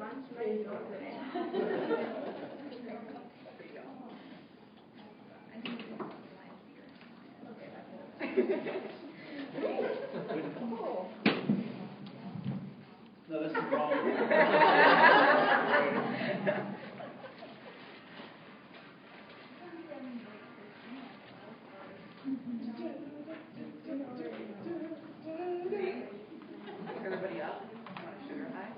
lunch ready to go today. Oh. No, this is wrong. Everybody up? Want a sugar high?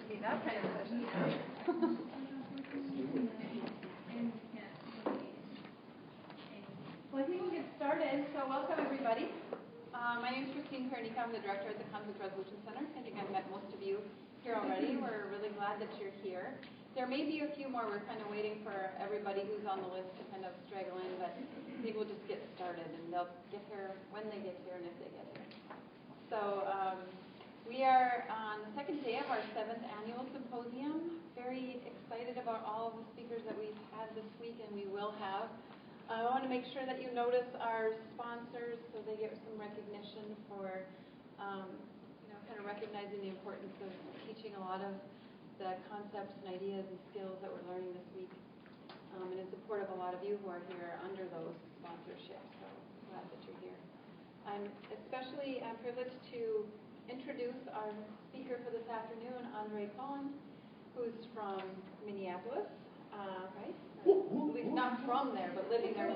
Be that kind of session. Well, I think we'll get started. So welcome, everybody. My name is Koen. I'm the director at the Conflict Resolution Center. I think I've met most of you here already. We're really glad that you're here. There may be a few more. We're kind of waiting for everybody who's on the list to kind of straggle in, but I think we'll just get started, and they'll get here when they get here and if they get here. So we are on the second day of our 7th annual symposium. Very excited about all of the speakers that we've had this week and we will have. I want to make sure that you notice our sponsors so they get some recognition for kind of recognizing the importance of teaching a lot of the concepts and ideas and skills that we're learning this week, and in support of a lot of you who are here under those sponsorships. So glad that you're here. I'm especially privileged to introduce our speaker for this afternoon, Koen, who's from Minneapolis, right? Or at least not from there, but living there.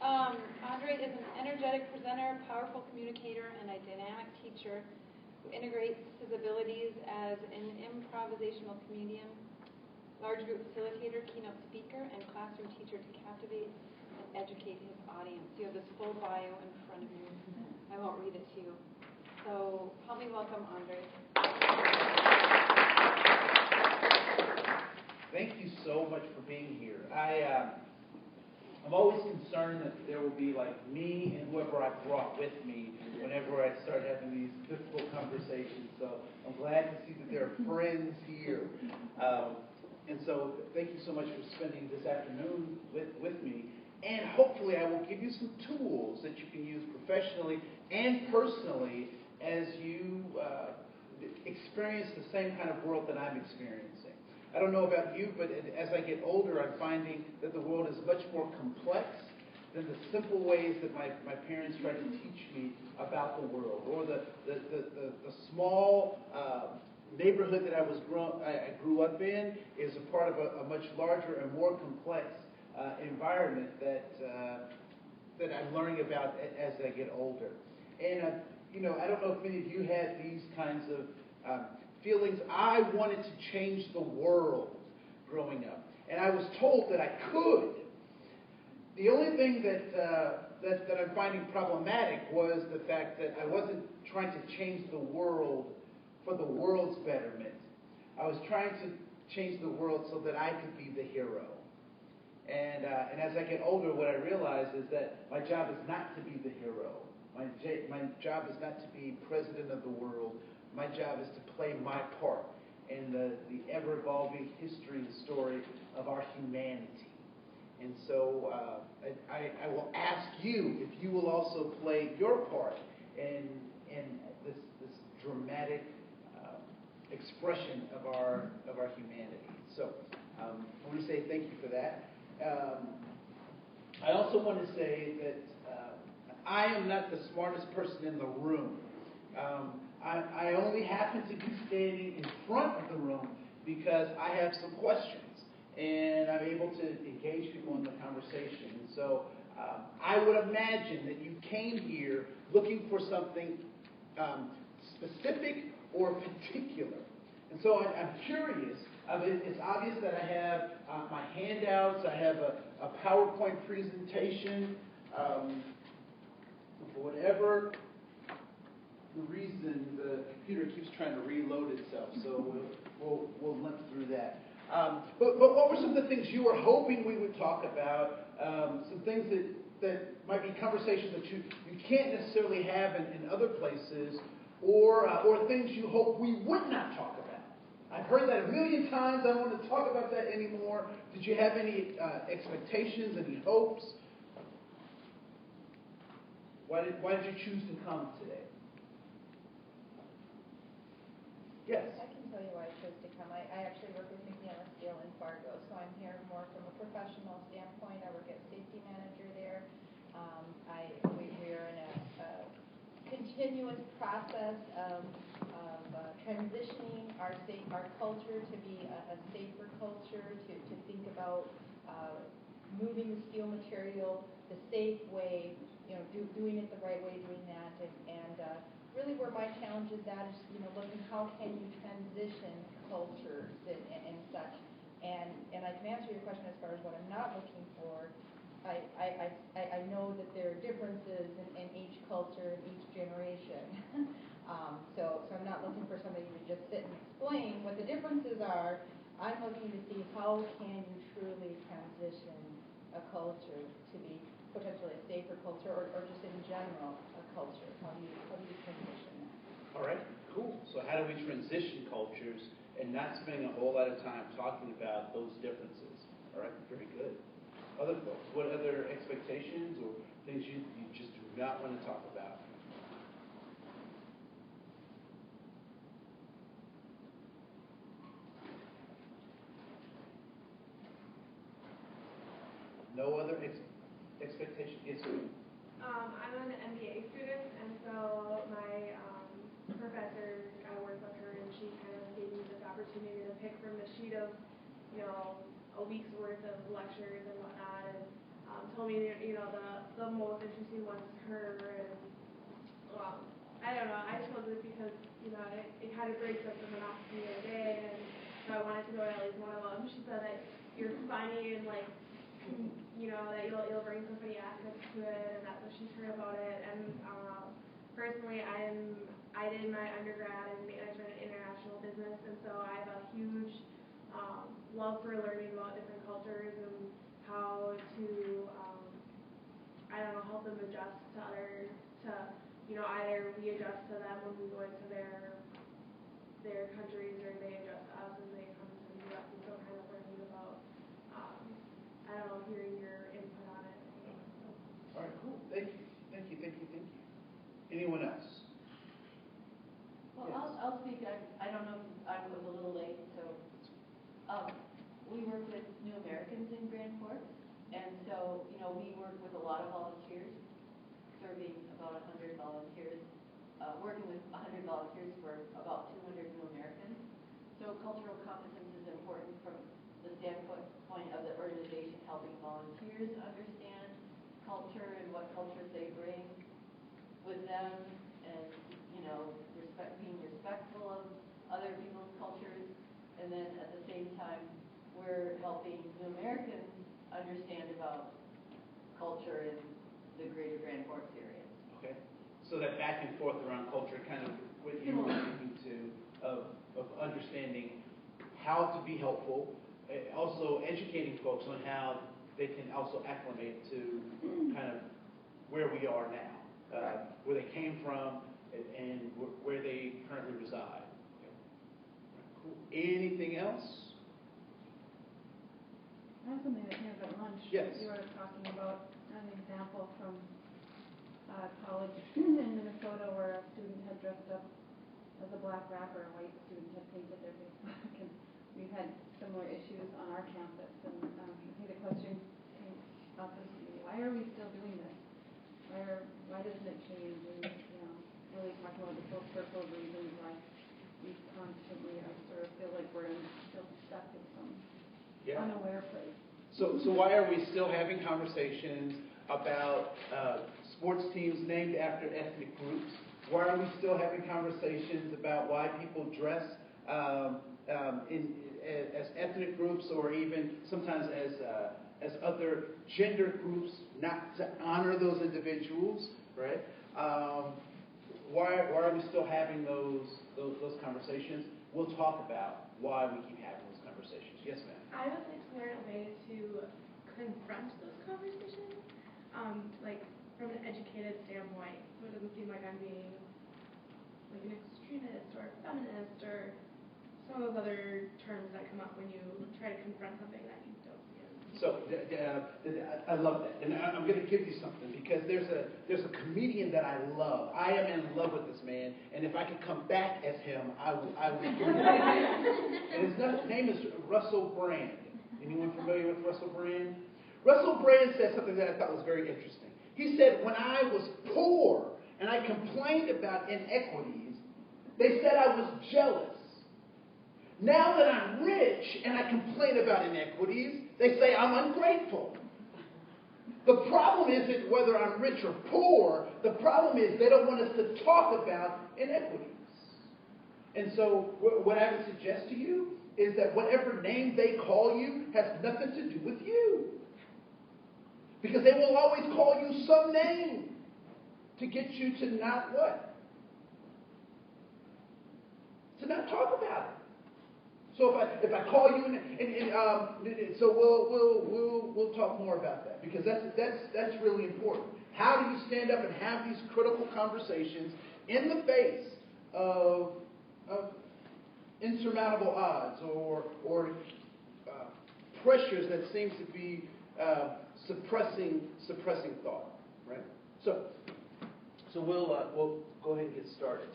Andre is an energetic presenter, powerful communicator, and a dynamic teacher who integrates his abilities as an improvisational comedian, large group facilitator, keynote speaker, and classroom teacher to captivate and educate his audience. You have this full bio in front of you. I won't read it to you. So help me welcome Andre. Thank you so much for being here. I'm always concerned that there will be like me and whoever I brought with me whenever I start having these difficult conversations. So I'm glad to see that there are friends here. And so thank you so much for spending this afternoon with me. And hopefully I will give you some tools that you can use professionally and personally as you experience the same kind of world that I'm experiencing. I don't know about you, but as I get older, I'm finding that the world is much more complex than the simple ways that my parents tried to teach me about the world, or the small neighborhood that I grew up in is a part of a much larger and more complex environment that I'm learning about as I get older. And I don't know if many of you had these kinds of feelings. I wanted to change the world growing up, and I was told that I could. The only thing that I'm finding problematic was the fact that I wasn't trying to change the world for the world's betterment. I was trying to change the world so that I could be the hero. And as I get older, what I realize is that my job is not to be the hero. My job is not to be president of the world. My job is to play my part in the ever-evolving history and story of our humanity. And so I will ask you if you will also play your part in this dramatic expression of our humanity. So I want to say thank you for that. I also want to say that I am not the smartest person in the room. I only happen to be standing in front of the room because I have some questions, and I'm able to engage people in the conversation. And so I would imagine that you came here looking for something specific or particular. And so I'm curious. It's obvious that I have my handouts. I have a PowerPoint presentation. For whatever the reason, the computer keeps trying to reload itself, so we'll limp through that. But what were some of the things you were hoping we would talk about? Some things that might be conversations that you can't necessarily have in other places, or things you hope we would not talk about. I've heard that a million times. I don't want to talk about that anymore. Did you have any expectations, any hopes? Why did you choose to come today? Yes. I can tell you why I chose to come. I actually work with McNeil Steel in Fargo, so I'm here more from a professional standpoint. I work as safety manager there. We are in a continuous process of transitioning our culture to be a safer culture, to think about moving the steel material the safe way, doing it the right way, doing that, and really where my challenge is at is, looking how can you transition cultures and such. And I can answer your question as far as what I'm not looking for. I know that there are differences in each culture, in each generation. So I'm not looking for somebody to just sit and explain what the differences are. I'm looking to see how can you truly transition a culture to be potentially a safer culture, or just in general a culture. How do you transition that? All right, cool. So how do we transition cultures and not spending a whole lot of time talking about those differences? All right, very good. Other folks, what other expectations or things you just do not want to talk about? No other expectation? Yes, sir. I'm an MBA student, and so my professor, I work with her, and she kind of gave me this opportunity to pick from the sheet of, a week's worth of lectures and whatnot, and told me, the most interesting ones to her, and I don't know, I chose it because, it kind of breaks up the monotony of the day, and so I wanted to go to at least one of them. She said that you're funny and that you'll bring some funny aspects to it, and that's what she's heard about it. And personally, I did my undergrad in management and international business, and so I have a huge love for learning about different cultures and how to help them adjust to either we adjust to them when we go into their countries, or they adjust to us when they come to the U.S. And so kind of learning about hearing your input on it. All right, cool. Thank you. Anyone else? Well, Yes. I'll speak. I don't know if I was a little late, so we work with New Americans in Grand Forks, and so we work with a lot of volunteers, serving about 100 volunteers, working with 100 volunteers for about 200 New Americans. So cultural competence is important from the standpoint of the organization helping volunteers understand culture and what cultures they bring with them, and being respectful of other people's cultures, and then at the same time we're helping New Americans understand about culture in the greater Grand Forks area. Okay. So that back and forth around culture, kind of what you were speaking to, of understanding how to be helpful, also educating folks on how they can also acclimate to kind of where we are now, where they came from, and where they currently reside. Okay. Right, cool. Anything else? I have something that came up at lunch. Yes. You were talking about an example from college in Minnesota where a student had dressed up as a black rapper, a white student had painted their face black, and we've had similar issues on our campus. And I think the question came up is, why are we still doing this? Why doesn't it change? And really talking about the social reasons why we constantly sort of feel like we're still stuck in some unaware place. So why are we still having conversations about sports teams named after ethnic groups? Why are we still having conversations about why people dress as ethnic groups, or even sometimes as other gender groups, not to honor those individuals, right? Why are we still having those conversations? We'll talk about why we keep having those conversations. Yes, ma'am. I would like to learn a way to confront those conversations, from an educated standpoint, so it doesn't seem like I'm being like an extremist or a feminist or some of those other terms that come up when you try to confront something that you don't see as So I love that, and I'm going to give you something because there's a comedian that I love. I am in love with this man, and if I could come back as him, I would. And his name is Russell Brand. Anyone familiar with Russell Brand? Russell Brand said something that I thought was very interesting. He said, when I was poor and I complained about inequities, they said I was jealous. Now that I'm rich and I complain about inequities, they say I'm ungrateful. The problem isn't whether I'm rich or poor. The problem is they don't want us to talk about inequities. And so what I would suggest to you is that whatever name they call you has nothing to do with you. Because they will always call you some name to get you to not what? To not talk about it. So if I call you so we'll talk more about that because that's really important. How do you stand up and have these critical conversations in the face of insurmountable odds or pressures that seems to be suppressing thought, right? So we'll go ahead and get started.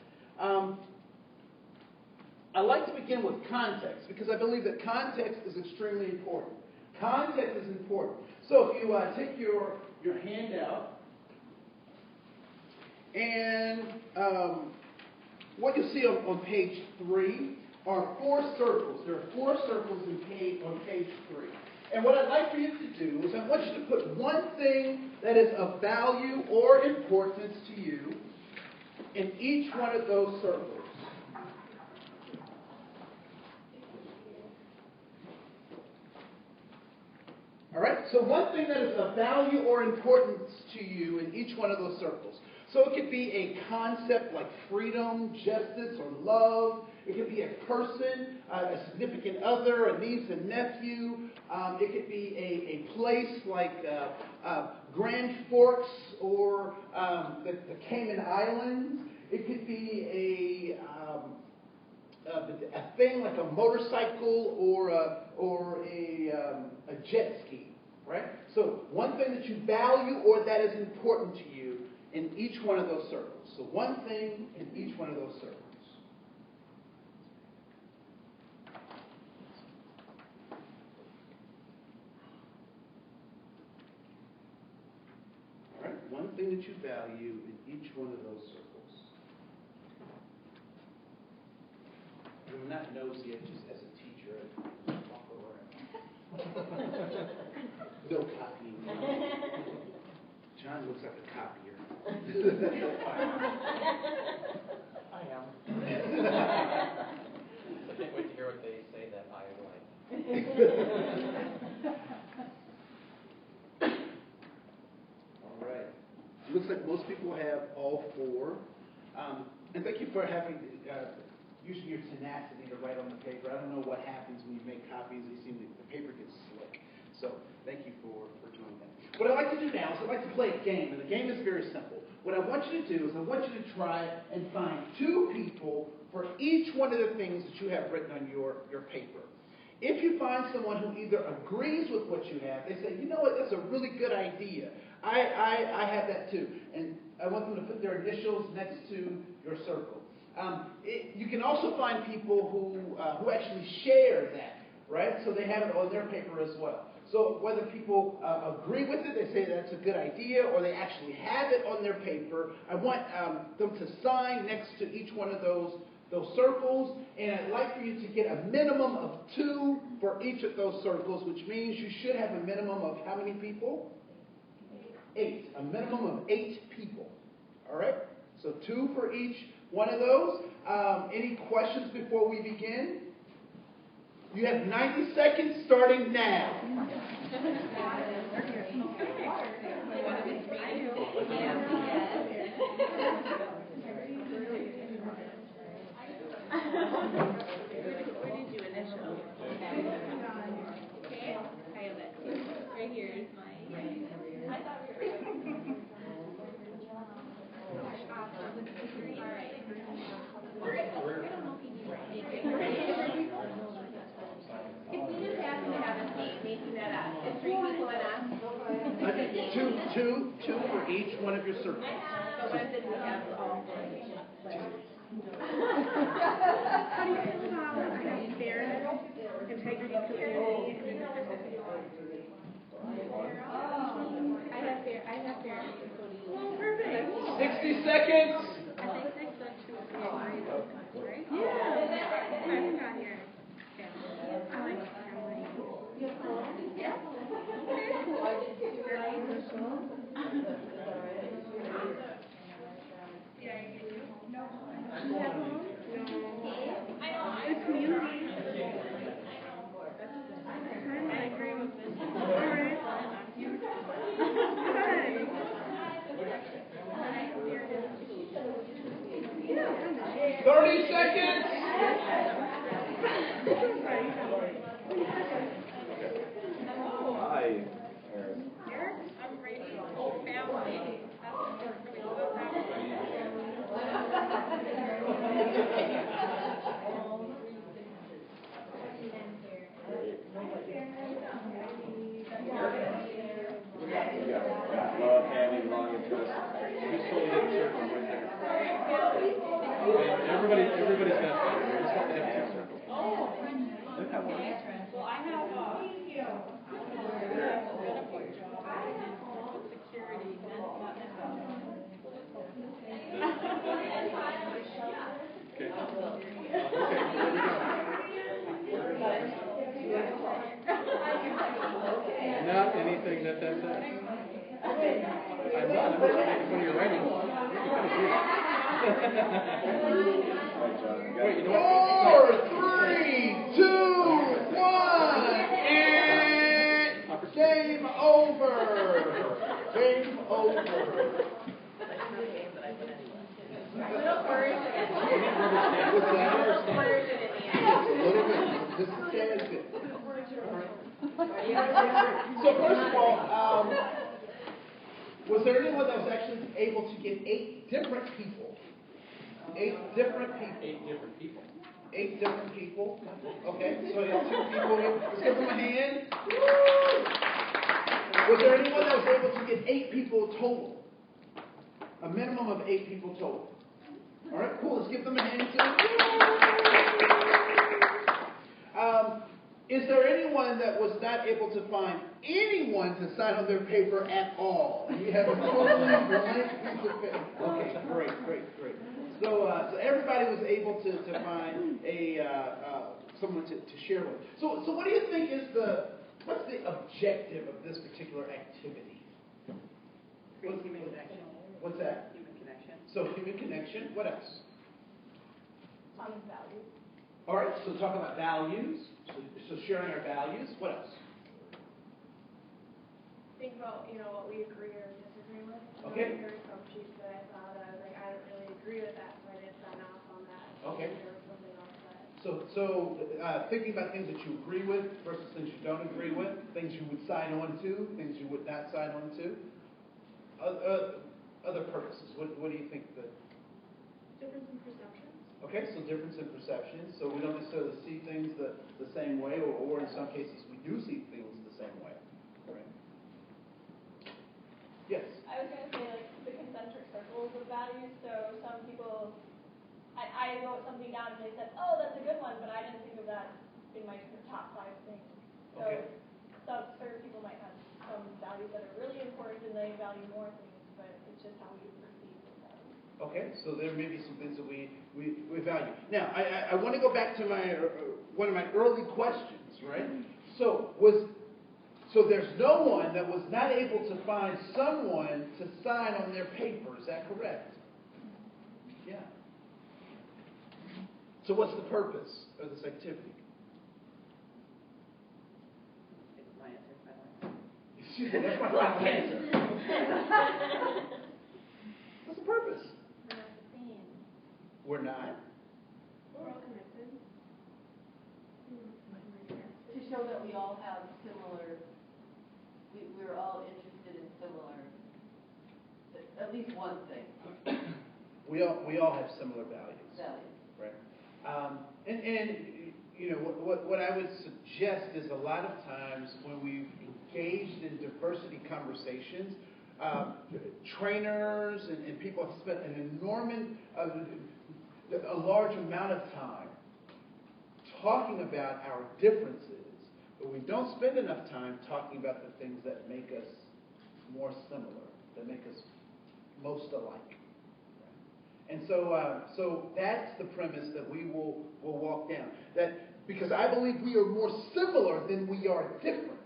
I like to begin with context because I believe that context is extremely important. Context is important. So if you take your handout and what you'll see on page 3 are 4 circles. There are 4 circles on page 3. And what I'd like for you to do is I want you to put one thing that is of value or importance to you in each one of those circles. All right? So one thing that is of value or importance to you in each one of those circles. So it could be a concept like freedom, justice, or love. It could be a person, a significant other, a niece and nephew. It could be a place like Grand Forks or the Cayman Islands. It could be a thing like a motorcycle or a jet ski, right? So one thing that you value or that is important to you in each one of those circles. So one thing in each one of those circles. All right, one thing that you value in each one of those circles. I'm not nosy, just as a teacher, I walk around. No copying. John looks like a copier. I am. I can't wait to hear what they say that I like. All right. It looks like most people have all 4. And thank you for using your tenacity to write on the paper. I don't know what happens when you make copies. They seem the paper gets slick. So thank you for doing that. What I'd like to do now is I'd like to play a game, and the game is very simple. What I want you to do is I want you to try and find 2 people for each one of the things that you have written on your paper. If you find someone who either agrees with what you have, they say, you know what, that's a really good idea. I have that too. And I want them to put their initials next to your circle. You can also find people who actually share that, right? So they have it on their paper as well. So whether people agree with it, they say that's a good idea, or they actually have it on their paper, I want them to sign next to each one of those circles, and I'd like for you to get a minimum of 2 for each of those circles, which means you should have a minimum of how many people? 8. A minimum of 8 people. All right? So 2 for each one of those. Any questions before we begin? You have 90 seconds starting now. Where did you initial? Okay, I have it. Right here is mine. I thought we were good. All right. We're gonna help you do right. If you just happen to have a seat, making that up. It's right two for each one of your circles. So when did we have all three? How do you feel about I have fairness, integrity, community, and independence? I have fairness, including. Oh, perfect. 60 seconds. I think they said to agree with us, right? Yeah. I forgot here. I like family. Yeah. Okay. Yeah, you do. No. You have one? No. I know. It's community. I agree with this. All right. You. Good. 30 seconds. Hi. Eric, I'm ready. Family. That's important. We love that Love, family, belonging to us. Just hold it in circle right there. Everybody's got family. We just have to have two circles. Well, I have a benefit job with security and Not anything that says. I'm not. I'm just making fun of your writing. Wait, you know what? 4, 3, 2, 1, and game over. Game over. Just a tad bit. So first of all, was there anyone that was actually able to get 8 different people? 8 different people. 8 different people. 8 different people. Okay, so you have 2 people here. Let's give them a hand. Was there anyone that was able to get 8 people total? A minimum of 8 people total. All right, cool. Let's give them a hand too. Is there anyone that was not able to find anyone to sign on their paper at all? You have a totally blank piece of paper. Okay, great. So everybody was able to find someone to share with. So what do you think is what's the objective of this particular activity? Create human connection. What's that? Human connection. So human connection. What else? common values. All right. So talk about values. So sharing our values. What else? Think about, what we agree or disagree with. Okay. There were some sheets that I saw that I was like, I don't really agree with that, so I didn't sign off on that. Okay. There was something else that. So thinking about things that you agree with versus things you don't agree with, things you would sign on to, things you would not sign on to. Other purposes. What do you think that? Difference in perceptions. Okay, so difference in perceptions. So we don't necessarily see things the same way, or in some cases we do see things the same way. Right? Yes. I was going to say, the concentric circles of values. So some people, I wrote something down and they said, oh, that's a good one, but I didn't think of that in my top 5 things. So Okay. certain people might have some values that are really important and they value more things, but it's just how we perceive those values. Okay, so there may be some things that we value. Now, I want to go back to one of my early questions, right? So there's no one that was not able to find someone to sign on their paper. Is that correct? Yeah. So what's the purpose of this activity? It's my answer. I don't know. Excuse me, that's my final answer. What's the purpose? We're not the same. We're not. We're all connected. To show that we all have similar, we're all interested in similar, at least one thing. We all have similar values. Values. Right. And what I would suggest is a lot of times when we've engaged in diversity conversations, trainers and people have spent an enormous, a large amount of time talking about our differences, but we don't spend enough time talking about the things that make us more similar, that make us most alike. And so that's the premise that we will walk down. That because I believe we are more similar than we are different.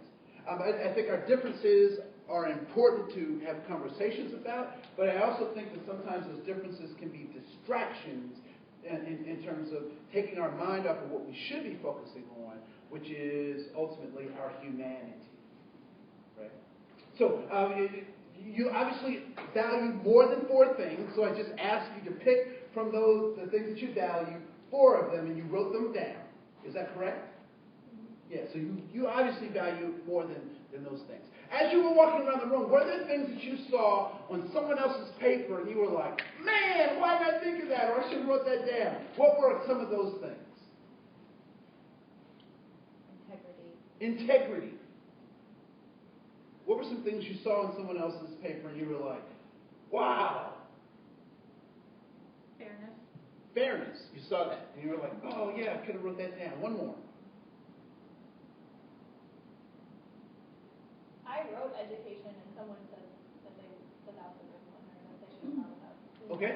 I think our differences are important to have conversations about, but I also think that sometimes those differences can be distractions in terms of taking our mind off of what we should be focusing on, which is ultimately our humanity. Right? So you obviously value more than 4 things, so I just asked you to pick from the things that you value, 4 of them, and you wrote them down. Is that correct? Yeah, so you obviously value more than those things. As you were walking around the room, were there things that you saw on someone else's paper and you were like, man, why did I think of that? Or I should have wrote that down. What were some of those things? Integrity. What were some things you saw on someone else's paper and you were like, wow. Fairness. You saw that and you were like, oh yeah, I could have wrote that down. One more. I wrote education, and someone said that that was a good one, or that they should have thought about. Okay,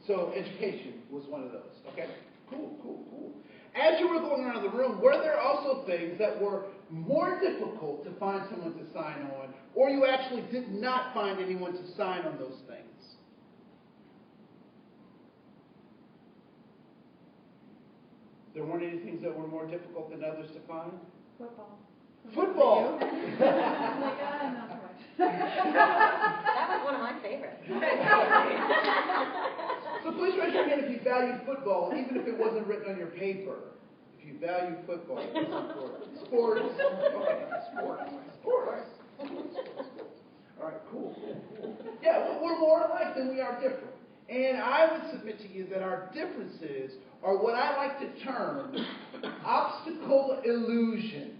so education was one of those. Okay, cool. As you were going around the room, were there also things that were more difficult to find someone to sign on, or you actually did not find anyone to sign on those things? There weren't any things that were more difficult than others to find? Football. I'm like, not so much. That was one of my favorites. So please raise your hand if you value football, even if it wasn't written on your paper. If you value football, it's important. Sports. Okay, sports. All right, cool. Yeah, we're more alike than we are different. And I would submit to you that our differences are what I like to term obstacle illusions.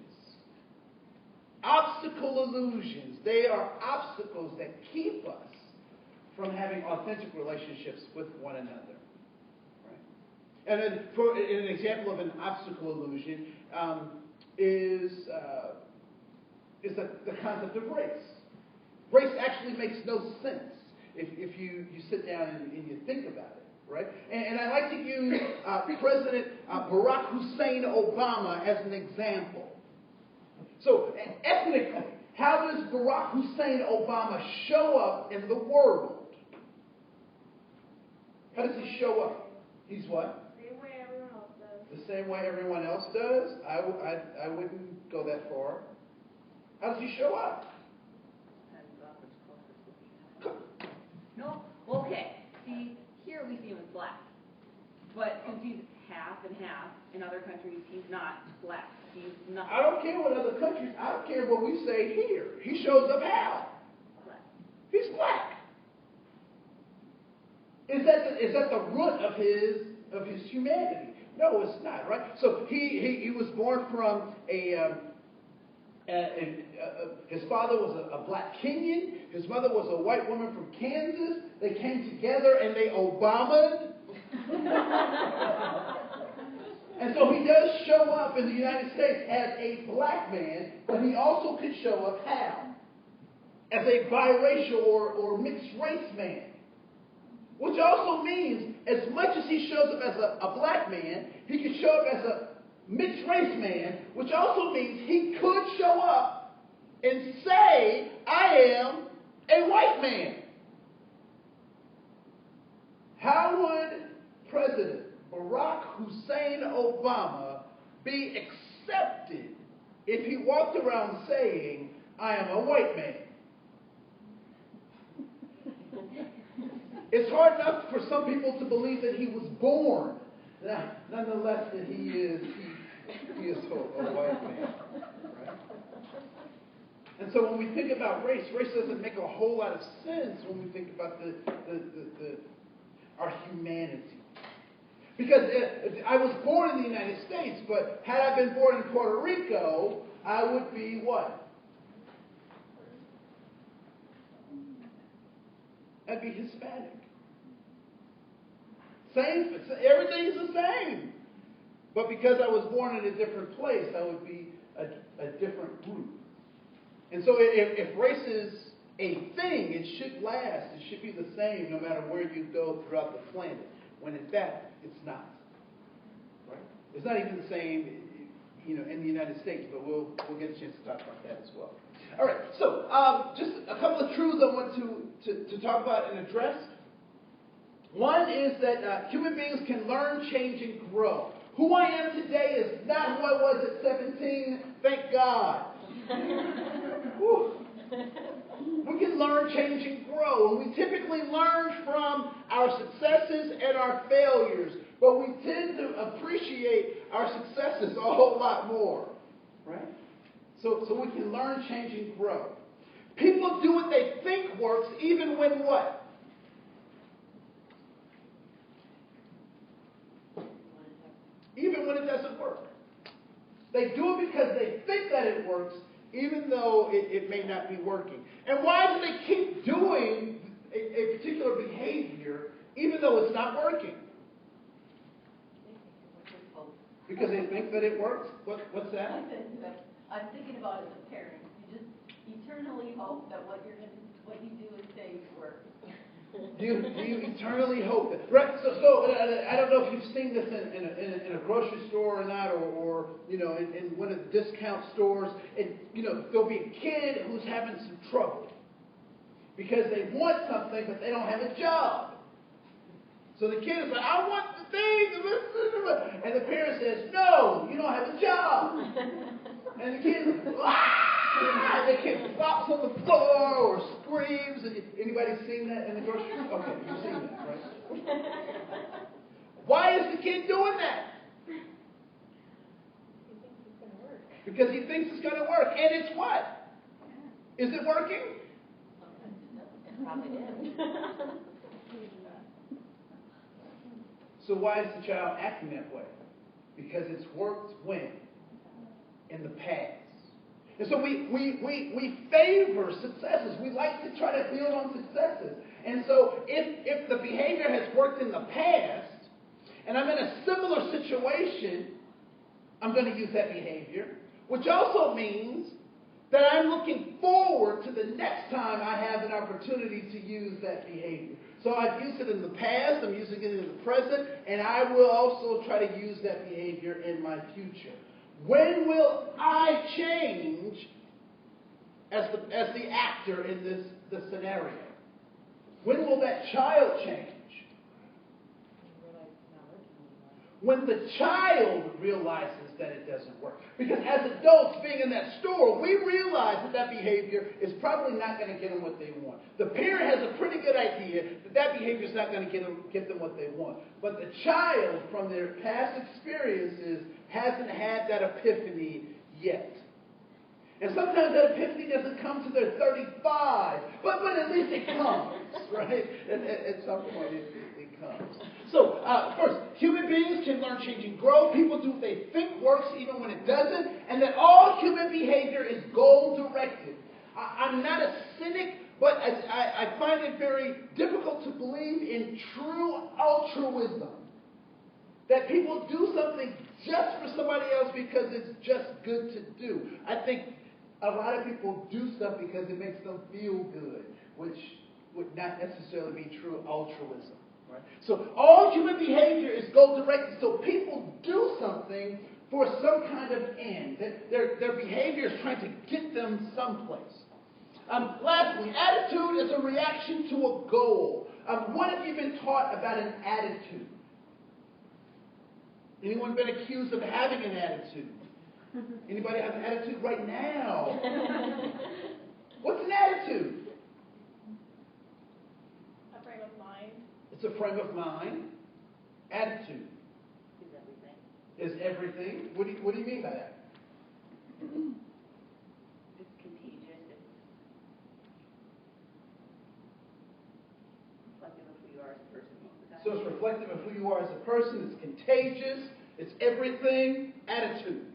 Obstacle illusions. They are obstacles that keep us from having authentic relationships with one another. Right? And then, for an example of an obstacle illusion is the concept of race. Race actually makes no sense if you sit down and you think about it. Right? And I like to use President Barack Hussein Obama as an example. So, ethnically, how does Barack Hussein Obama show up in the world? How does he show up? He's what? Same way everyone else does. The same way everyone else does? I wouldn't go that far. How does he show up? No, okay. See, here we see him as black. But since he's half and half, in other countries, he's not black. He's not. I don't care what other countries, I don't care what we say here. He shows up how? Black. He's black. Is that the root of his humanity? No, it's not, right? So he was born from his father was a black Kenyan. His mother was a white woman from Kansas. They came together and they Obama'd. And so he does show up in the United States as a black man, but he also could show up how? As a biracial or mixed race man. Which also means, as much as he shows up as a black man, he could show up as a mixed race man, which also means he could show up and say, I am a white man. How would President Barack Hussein Obama be accepted if he walked around saying, I am a white man? It's hard enough for some people to believe that he was born. Nonetheless, that he is a white man. Right? And so when we think about race doesn't make a whole lot of sense when we think about our humanity. Because I was born in the United States, but had I been born in Puerto Rico, I would be what? I'd be Hispanic. Same, everything's the same. But because I was born in a different place, I would be a different group. And so if race is a thing, it should last. It should be the same no matter where you go throughout the planet. When in fact, it's not. Right? It's not even the same, in the United States, but we'll get a chance to talk about that as well. All right, so just a couple of truths I want to talk about and address. One is that human beings can learn, change, and grow. Who I am today is not who I was at 17, thank God. We can learn, change, and grow. And we typically learn from our successes and our failures. But we tend to appreciate our successes a whole lot more. Right? So we can learn, change, and grow. People do what they think works even when what? Even when it doesn't work. They do it because they think that it works, even though it may not be working. And why do they keep doing a particular behavior, even though it's not working? Because they think that it works? What's that? I'm thinking about as a parent. You just eternally hope that what you do and say works. Do you eternally hope that? Right. So I don't know if you've seen this in a grocery store or not, or in one of the discount stores. And there'll be a kid who's having some trouble because they want something but they don't have a job. So the kid is like, I want the thing, and the parent says, no, you don't have a job. And the kid, the kid flops on the floor or screams. Anybody seen that in the grocery store? Okay, you've seen that, right? Why is the kid doing that? Because he thinks it's going to work. And it's what? Is it working? It probably did. So why is the child acting that way? Because it's worked when? In the past. And so we favor successes. We like to try to build on successes. And so if the behavior has worked in the past, and I'm in a similar situation, I'm going to use that behavior, which also means that I'm looking forward to the next time I have an opportunity to use that behavior. So I've used it in the past, I'm using it in the present, and I will also try to use that behavior in my future. When will I change as the actor in this scenario? When will that child change? When the child realizes that it doesn't work. Because as adults being in that store, we realize that behavior is probably not going to get them what they want. The parent has a pretty good idea that behavior is not going to get them what they want. But the child, from their past experiences, hasn't had that epiphany yet. And sometimes that epiphany doesn't come to their 35, but at least it comes, right? At some point it comes. So, first, human beings can learn, change, and grow. People do what they think works even when it doesn't. And that all human behavior is goal-directed. I'm not a cynic, but I find it very difficult to believe in true altruism. That people do something just for somebody else because it's just good to do. I think a lot of people do stuff because it makes them feel good, which would not necessarily be true altruism. Right? So all human behavior is goal-directed. So people do something for some kind of end. Their behavior is trying to get them someplace. Lastly, attitude is a reaction to a goal. What have you been taught about an attitude? Anyone been accused of having an attitude? Anybody have an attitude right now? What's an attitude? A frame of mind. It's a frame of mind. Attitude is everything. What do you mean by that? It's contagious. It's reflective of who you are as a person most of the time. So it's reflective of who you are as a person. It's contagious. It's everything. Attitude.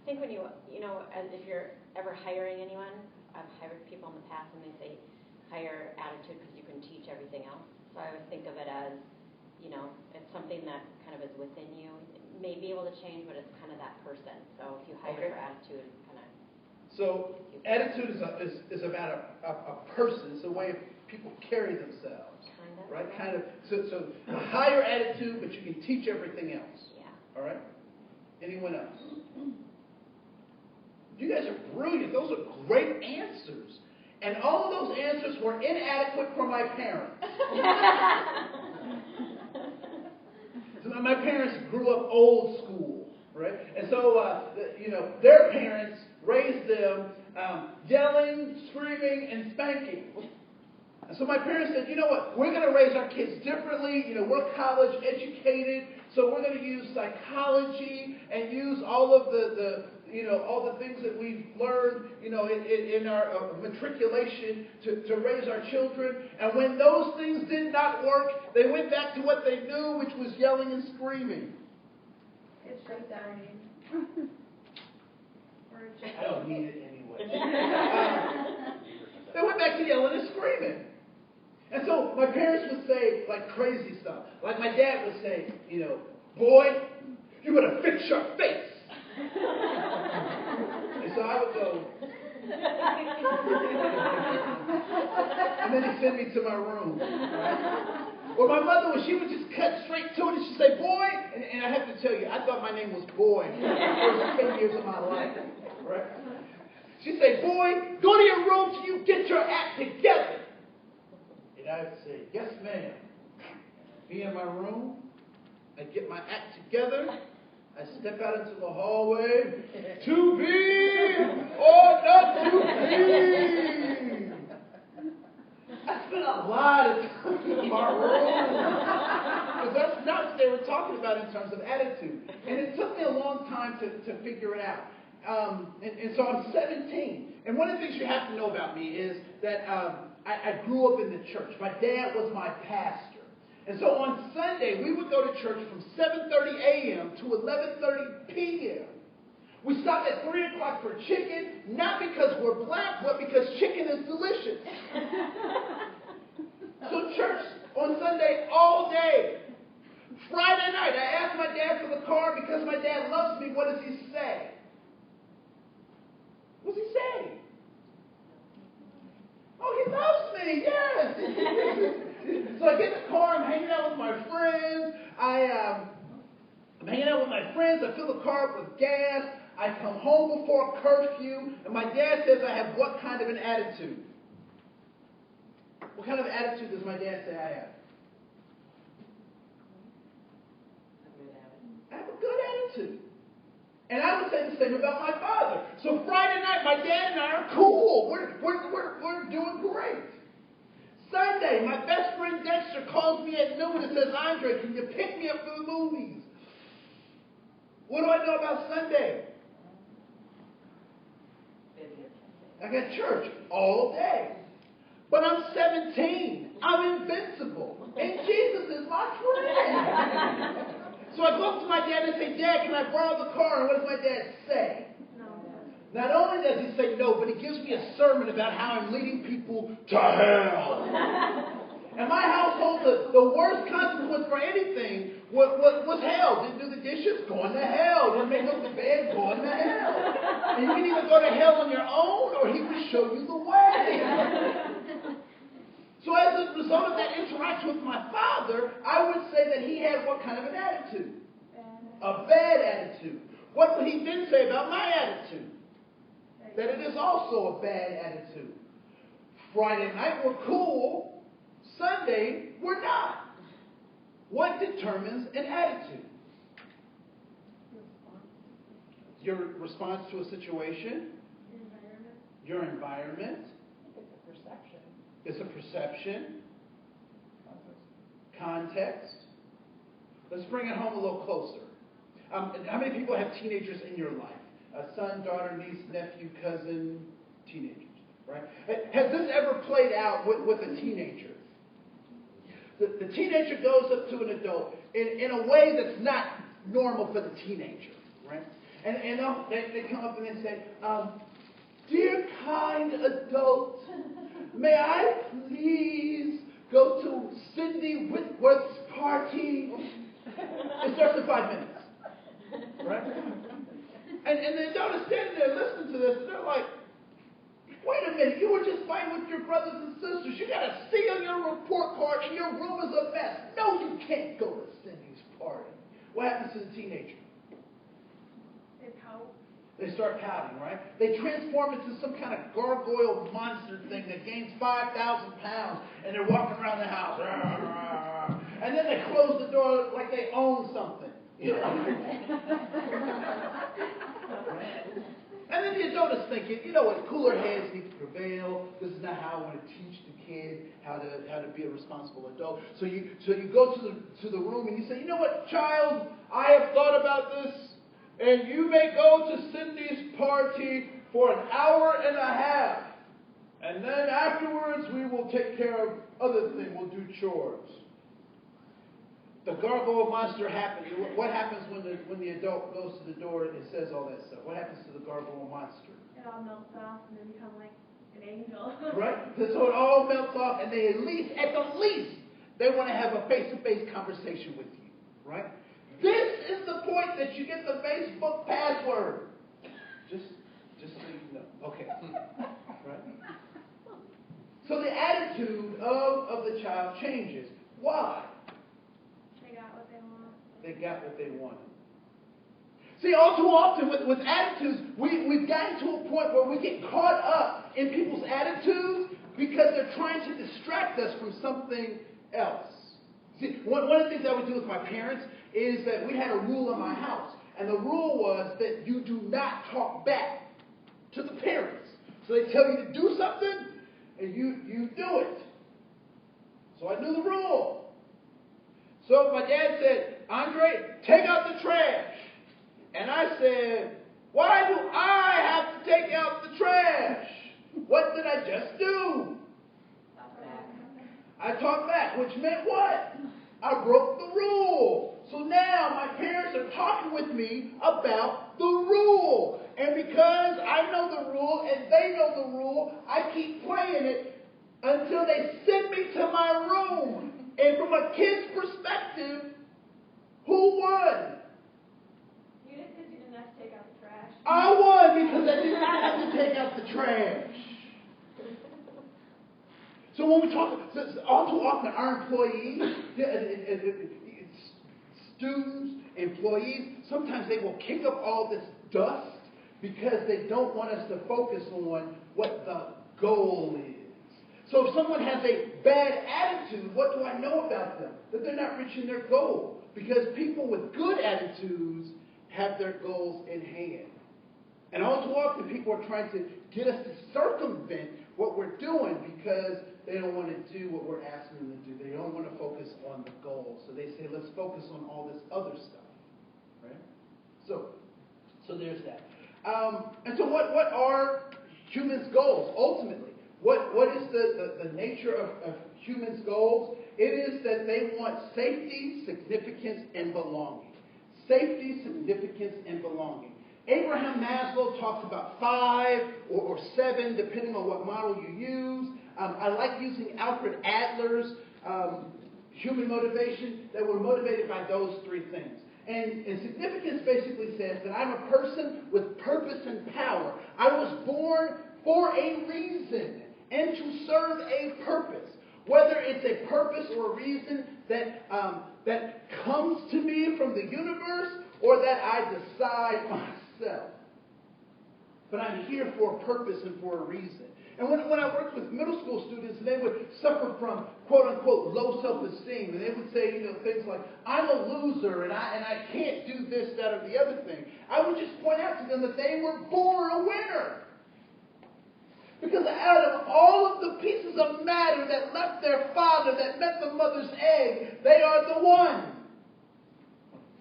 I think when if you're ever hiring anyone, I've hired people in the past and they say, higher attitude because you can teach everything else. So I always think of it as, it's something that kind of is within you. It may be able to change, but it's kind of that person. So if you hire for attitude, kind of. So attitude is about a person. It's a way of people carry themselves. Kind of. Right? Kind of. So a higher attitude, but you can teach everything else. Yeah. All right? Anyone else? You guys are brilliant. Those are great answers. And all of those answers were inadequate for my parents. So my parents grew up old school, right? And so, their parents raised them yelling, screaming, and spanking. And so my parents said, you know what, we're going to raise our kids differently. We're college educated, so we're going to use psychology and use all of all the things that we've learned, in our matriculation to raise our children. And when those things did not work, they went back to what they knew, which was yelling and screaming. It's just downing. I don't need it anyway. They went back to yelling and screaming. And so my parents would say, like, crazy stuff. Like my dad would say, boy, you better fix your face. And so I would go. And then he'd send me to my room. Right? Or my mother, she would just cut straight to it and she'd say, boy. And I have to tell you, I thought my name was Boy for the first 10 years of my life. Right? She'd say, boy, go to your room till you get your act together. And I would say, yes, ma'am. Be in my room. I'd get my act together. I step out into the hallway. To be or not to be. I spent a lot of time in my room. Because that's not what they were talking about in terms of attitude. And it took me a long time to figure it out. And so I'm 17. And one of the things you have to know about me is that I grew up in the church. My dad was my pastor. And so on Sunday, we would go to church from 7:30 a.m. to 11:30 p.m. We stopped at 3 o'clock for chicken, not because we're black, but because chicken is delicious. So church on Sunday all day. Friday night, I asked my dad for the car because my dad loves me. What does he say? What does he say? Oh, he loves me, yes. So I get in the car, I'm hanging out with my friends. I'm hanging out with my friends. I fill the car up with gas. I come home before curfew. And my dad says I have what kind of an attitude? What kind of attitude does my dad say I have? I have a good attitude. And I would say the same about my father. So Friday night, my dad and I are cool. We're doing great. Sunday, my best friend Dexter calls me at noon and says, Andre, can you pick me up for the movies? What do I know about Sunday? I got church all day. But I'm 17. I'm invincible. And Jesus is my friend. So I go up to my dad and say, Dad, can I borrow the car? And what does my dad say? No. Not only does he say no, but he gives me a sermon about how I'm leading people to hell. In my household, the worst consequence for anything was hell. Didn't do the dishes? Going to hell. Didn't make up the bed? Going to hell. And you can either go to hell on your own, or he would show you the way. So as a result of that interaction with my father, I would say that he had what kind of an attitude? A bad attitude. What would he then say about my attitude? That it is also a bad attitude. Friday night we're cool. Sunday we're not. What determines an attitude? Your response to a situation. Your environment. It's a perception. Context. Let's bring it home a little closer. How many people have teenagers in your life? A son, daughter, niece, nephew, cousin, teenagers, right? Has this ever played out with a teenager? The teenager goes up to an adult in a way that's not normal for the teenager, right? And they come up and they say, dear kind adult, May I please go to Cindy Whitworth's party? It starts in 5 minutes. Right? And the adult is standing there listening to this, and they're like, wait a minute, you were just fighting with your brothers and sisters. You got a C on your report card, and your room is a mess. No, you can't go to Cindy's party. What happens to the teenager? They pout. They start pouting, right? They transform into some kind of gargoyle monster thing that gains 5,000 pounds, and they're walking around the house. And then they close the door like they own something. You know? And then the adult is thinking, you know what, cooler heads need to prevail. This is not how I want to teach the kid how to be a responsible adult. So you go to the room and you say, you know what, child, I have thought about this, and you may go to Cindy's party for an hour and a half. And then afterwards we will take care of other things. We'll do chores. The gargoyle monster happens. What happens when the adult goes to the door and says all that stuff? What happens to the gargoyle monster? It all melts off and they become like an angel. Right? So it all melts off, and they at the least, they want to have a face-to-face conversation with you. Right? This is the point that you get the Facebook password. Just so you know. Okay. Right? So the attitude of the child changes. Why? They got what they want. They got what they wanted. See, all too often with attitudes, we've gotten to a point where we get caught up in people's attitudes because they're trying to distract us from something else. See, one of the things I would do with my parents is that we had a rule in my house. And the rule was that you do not talk back to the parents. So they tell you to do something, and you do it. So I knew the rule. So my dad said, Andre, take out the trash. And I said, why do I have to take out the trash? What did I just do? I talked back, which meant what? I broke the rule. So now my parents are talking with me about the rule. And because I know the rule and they know the rule, I keep playing it until they send me to my room. And from a kid's perspective, who won? You did because you didn't have to take out the trash. I won because I did not have to take out the trash. So when we talk, all too often our employees, students, employees, sometimes they will kick up all this dust because they don't want us to focus on what the goal is. So if someone has a bad attitude, what do I know about them? That they're not reaching their goal. Because people with good attitudes have their goals in hand. And all too often people are trying to get us to circumvent what we're doing because they don't want to do what we're asking them to do. They don't want to focus on the goal. So they say, let's focus on all this other stuff. Right? So there's that. And so what are humans' goals ultimately? What is the nature of humans' goals? It is that they want safety, significance, and belonging. Safety, significance, and belonging. Abraham Maslow talks about 5 or 7, depending on what model you use. I like using Alfred Adler's human motivation, that we're motivated by those 3 things. And significance basically says that I'm a person with purpose and power. I was born for a reason and to serve a purpose. Whether it's a purpose or a reason that comes to me from the universe or that I decide myself. But I'm here for a purpose and for a reason. And when I worked with middle school students, they would suffer from quote-unquote low self-esteem. And they would say, things like, I'm a loser and I can't do this, that, or the other thing. I would just point out to them that they were born a winner. Because out of all of the pieces of matter that left their father, that met the mother's egg, they are the one.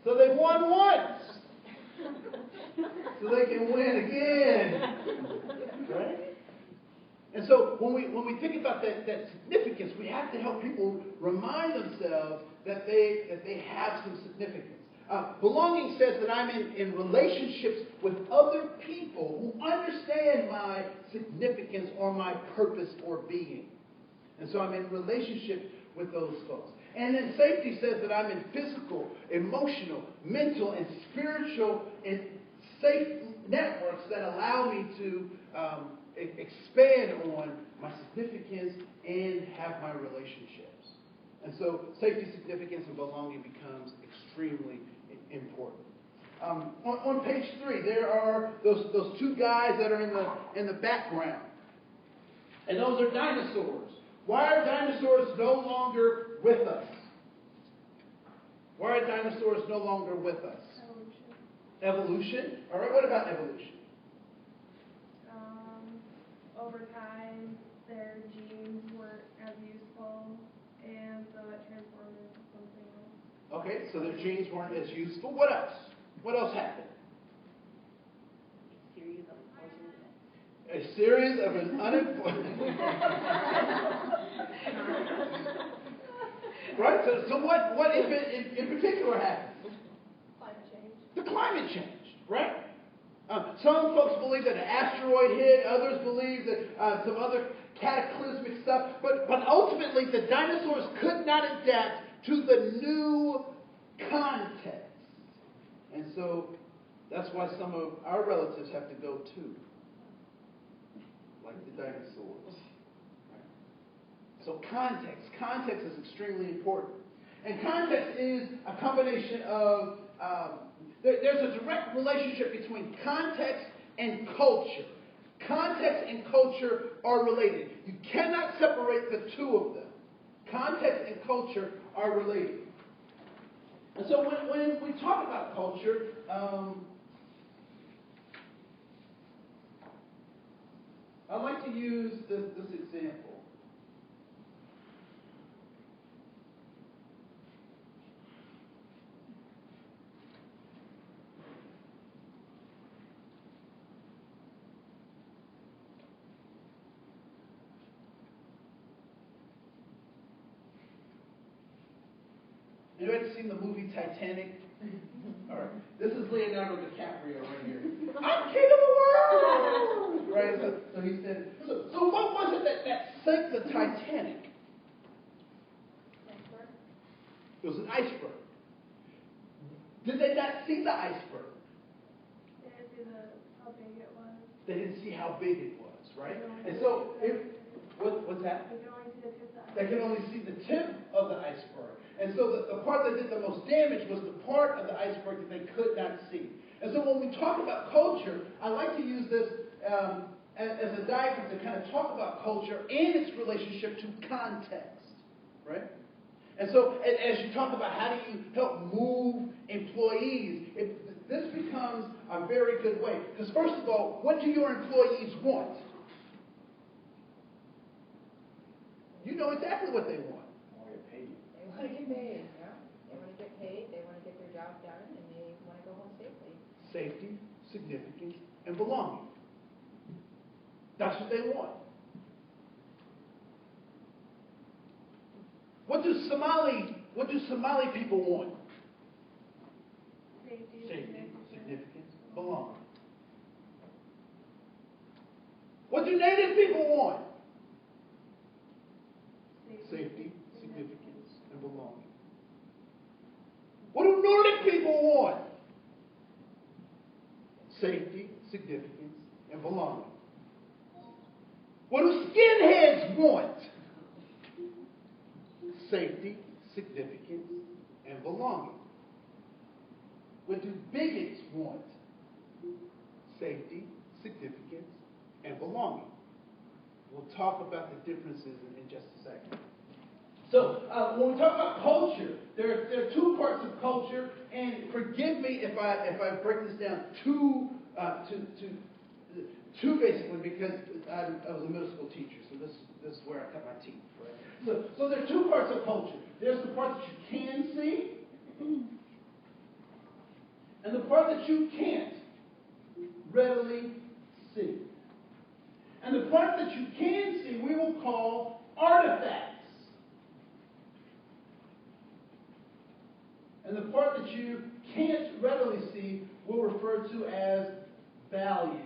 So they won once. So they can win again. Right? And so when we think about that significance, we have to help people remind themselves that they have some significance. Belonging says that I'm in relationships with other people who understand my significance or my purpose for being. And so I'm in relationship with those folks. And then safety says that I'm in physical, emotional, mental, and spiritual and safe networks that allow me to expand on my significance and have my relationships. And so safety, significance, and belonging becomes extremely important. On page 3, there are those two guys that are in the background. And those are dinosaurs. Why are dinosaurs no longer with us? Why are dinosaurs no longer with us? Evolution. All right, what about evolution? Over time, their genes weren't as useful, and so it transformed into something else. Okay, so their genes weren't as useful. What else? What else happened? A series of an unimportant. Right? So what in particular happened? Climate change. The climate change, right? Some folks believe that an asteroid hit. Others believe that some other cataclysmic stuff. But ultimately, the dinosaurs could not adapt to the new context. And so that's why some of our relatives have to go too. Like the dinosaurs. Right? So context is extremely important. And context is a combination of, there's a direct relationship between context and culture. Context and culture are related. You cannot separate the two of them. Context and culture are related. And so when we talk about culture, I like to use this example. Anybody seen the movie Titanic? All right. This is Leonardo DiCaprio right here. I'm king of the world! Right? So he said, so what was it that sank the Titanic? Iceberg. It was an iceberg. Did they not see the iceberg? They didn't see how big it was. They didn't see how big it was, right? And so, what's that? They could only see the tip of the iceberg. They can only see the tip of the iceberg. And so the part that did the most damage was the part of the iceberg that they could not see. And so when we talk about culture, I like to use this as a diagram to kind of talk about culture and its relationship to context, right? And so as you talk about how do you help move employees, this becomes a very good way. Because first of all, what do your employees want? You know exactly what they want. They want to get paid, yeah. They want to get paid, they want to get their job done, and they want to go home safely. Safety, significance, and belonging. That's what they want. What do Somali people want? Safety, significance, belonging. What do Native people want? Safety, significance, and belonging. What do Nordic people want? Safety, significance, and belonging. What do skinheads want? Safety, significance, and belonging. What do bigots want? Safety, significance, and belonging. We'll talk about the differences in just a second. So when we talk about culture, there are two parts of culture, and forgive me if I break this down too basically, because I was a middle school teacher, so this is where I cut my teeth. Right? So there are two parts of culture. There's the part that you can see, and the part that you can't readily see. And the part that you can see, we will call artifacts. And the part that you can't readily see, we'll refer to as values.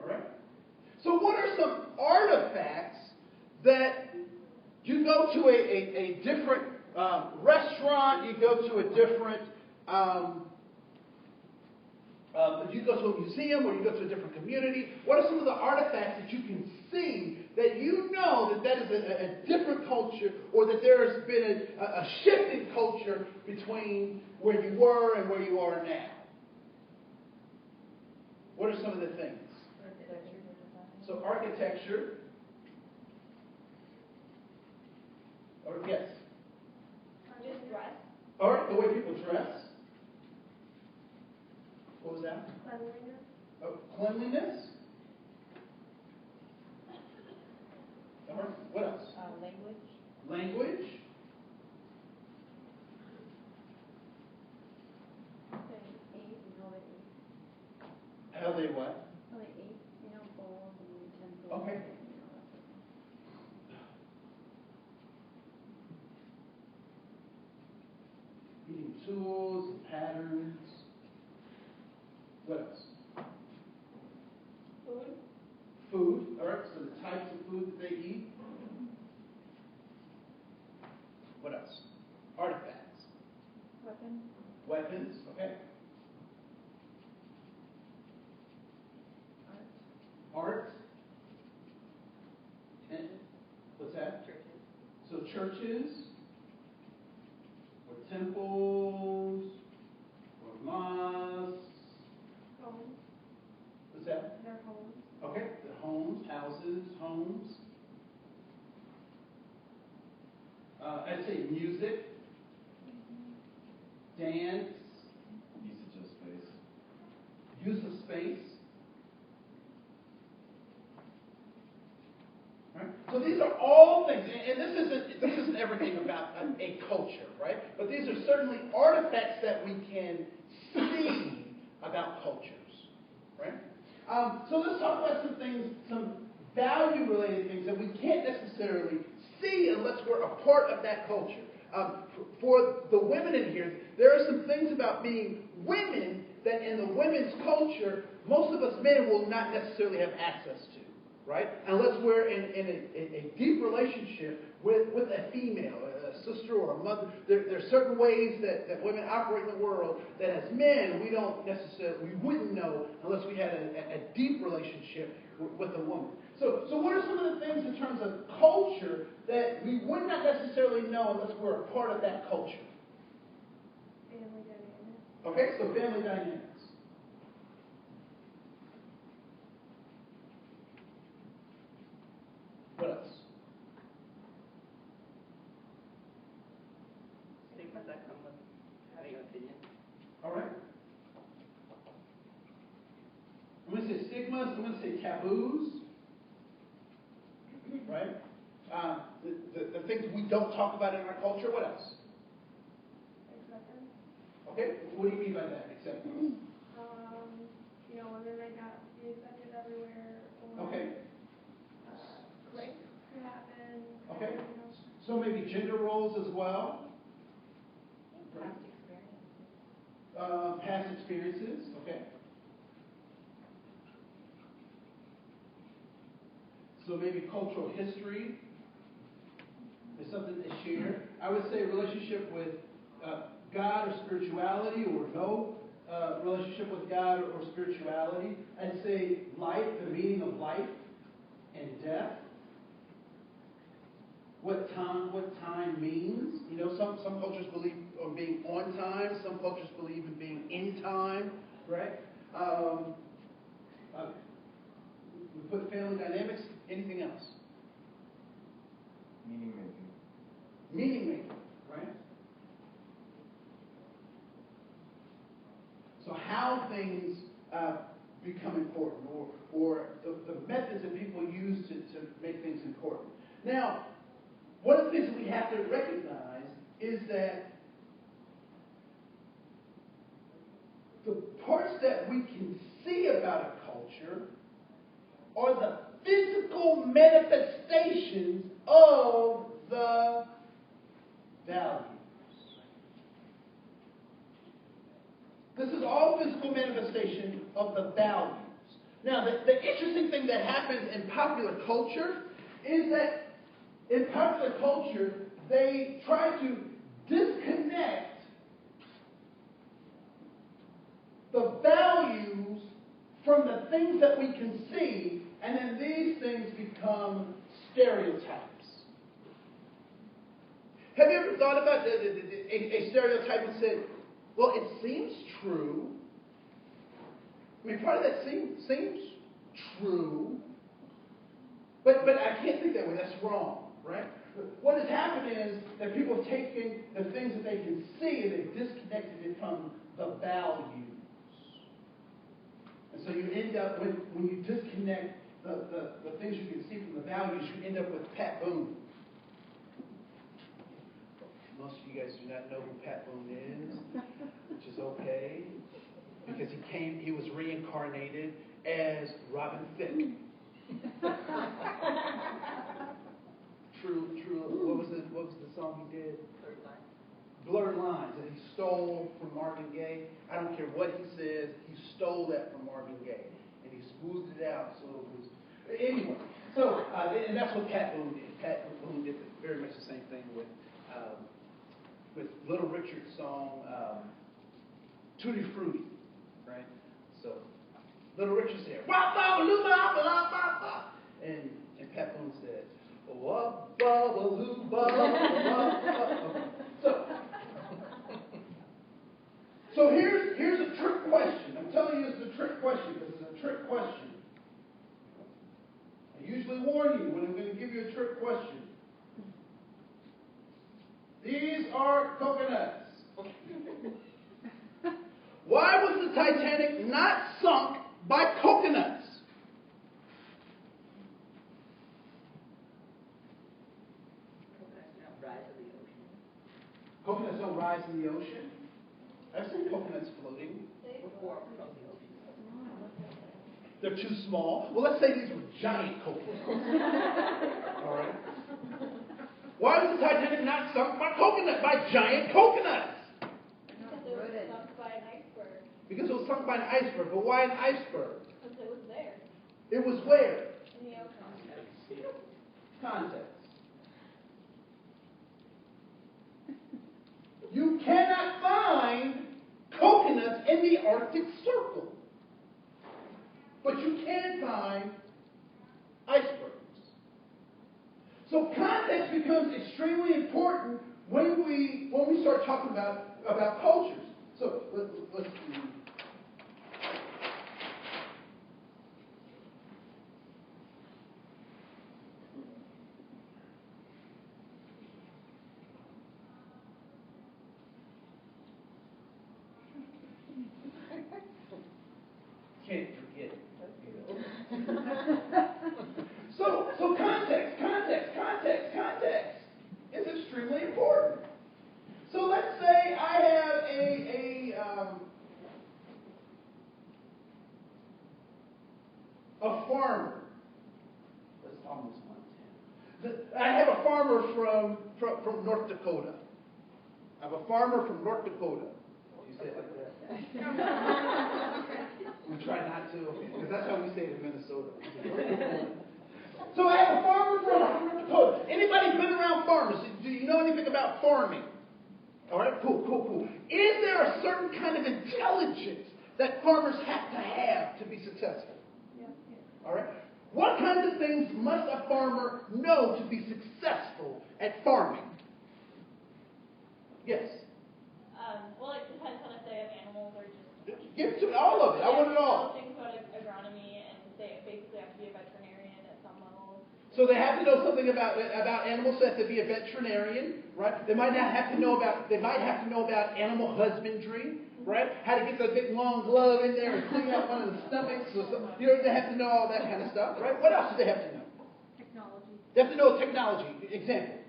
All right? So what are some artifacts that you go to a different restaurant, you go to a different, you go to a museum or you go to a different community, what are some of the artifacts that you can see that you know that is a different culture, or that there has been a shift in culture between where you were and where you are now? What are some of the things? So architecture. Or yes. Just dress. All right, the way people dress. What was that? Cleanliness. Oh, cleanliness. All right, what else? Language. Language. How they what? How they ate, bowls and utensils. Okay. That sort of thing. Eating tools and patterns. What else? Food. Food. All right, so the types of food that they eat. What else? Artifacts. Weapons. Weapons. Okay. Art. And what's that? Churches. So churches, or temples, or mosques. Homes. What's that? Their homes. Okay, the homes, houses, homes. I'd say music, dance, Usage of space. use of space. Right? So these are all things, and this isn't everything about a culture, right? But these are certainly artifacts that we can see about cultures, right? So let's talk about some things, some value-related things that we can't necessarily see unless we're a part of that culture. For the women in here, there are some things about being women that in the women's culture, most of us men will not necessarily have access to, right? Unless we're in a deep relationship with a female, a sister or a mother. There are certain ways that women operate in the world that as men, we wouldn't know unless we had a deep relationship with a woman. So what are some of the things in terms of culture that we would not necessarily know unless we're a part of that culture? Family dynamics. Okay, so family dynamics. What else? Stigmas that come with having an opinion. All right. I'm going to say stigmas. I'm going to say taboos. Right? The things we don't talk about in our culture. What else? Acceptance. Okay. What do you mean by that? Acceptance. Women might not be accepted everywhere. Or, Okay. Rape could happen. Okay. So maybe gender roles as well. Past experiences. Past experiences. Okay. So maybe cultural history is something they share. I would say relationship with God or spirituality, or no relationship with God or spirituality. I'd say life, the meaning of life and death. What time means. Some cultures believe in being on time. Some cultures believe in being in time. Right? We put family dynamics. Anything else? Meaning making. Meaning making, right? So how things become important, or the methods that people use to make things important. Now, one of the things that we have to recognize is that the parts that we can see about a culture are the physical manifestations of the values. This is all physical manifestation of the values. Now, the interesting thing that happens in popular culture is that in popular culture, they try to disconnect the values from the things that we can see, and then these things become stereotypes. Have you ever thought about a stereotype and said, well, it seems true. I mean, part of that seems true, but I can't think that way. That's wrong, right? What has happened is that people have taken the things that they can see and they've disconnected it from the values. And so you end up with, when you disconnect the things you can see from the values, you end up with Pat Boone. Most of you guys do not know who Pat Boone is, which is okay, because he was reincarnated as Robin Thicke. True. What was the song he did? Blurred Lines, that he stole from Marvin Gaye. I don't care what he says, he stole that from Marvin Gaye, and he smoothed it out so it was. Anyway, so and that's what Pat Boone did. Pat Boone did very much the same thing with Little Richard's song Tutti Frutti, right? So Little Richard said, "Wah ba loo ba ba ba ba," and Pat Boone said, "Wah ba loo ba ba." So here's a trick question. I'm telling you, it's a trick question because it's a trick question. I usually warn you when I'm going to give you a trick question. These are coconuts. Why was the Titanic not sunk by coconuts? Coconuts don't rise in the ocean. I've seen coconuts floating. They're too small. Well, let's say these were giant coconuts. All right. Why was the Titanic not sunk by giant coconuts? Because it was sunk by an iceberg. Because it was sunk by an iceberg. But why an iceberg? Because it was there. It was where? In the ocean. Context. You cannot find coconuts in the Arctic Circle. But you can find icebergs. So context becomes extremely important when we start talking about cultures. So let's can't forget it. So context is extremely important. So let's say I have a farmer. That's almost Montana. I have a farmer from North Dakota. I have a farmer from North Dakota. You say it like that? We try not to, because that's how we say it in Minnesota. So I have a farmer from North Dakota. Anybody been around farmers? Do you know anything about farming? All right, cool. Is there a certain kind of intelligence that farmers have to be successful? Yeah. All right. What kinds of things must a farmer know to be successful at farming? Yes. Well, it depends on if they have animals or just. Give it to me, all of it. I want it all. Things about agronomy, and they basically have to be a veterinarian at some level. So they have to know something about animals. So they have to be a veterinarian, right? They might have to know about animal husbandry, right? How to get that big long glove in there and clean out one of the stomachs. They have to know all that kind of stuff, right? What else do they have to know? Technology. They have to know technology. Example.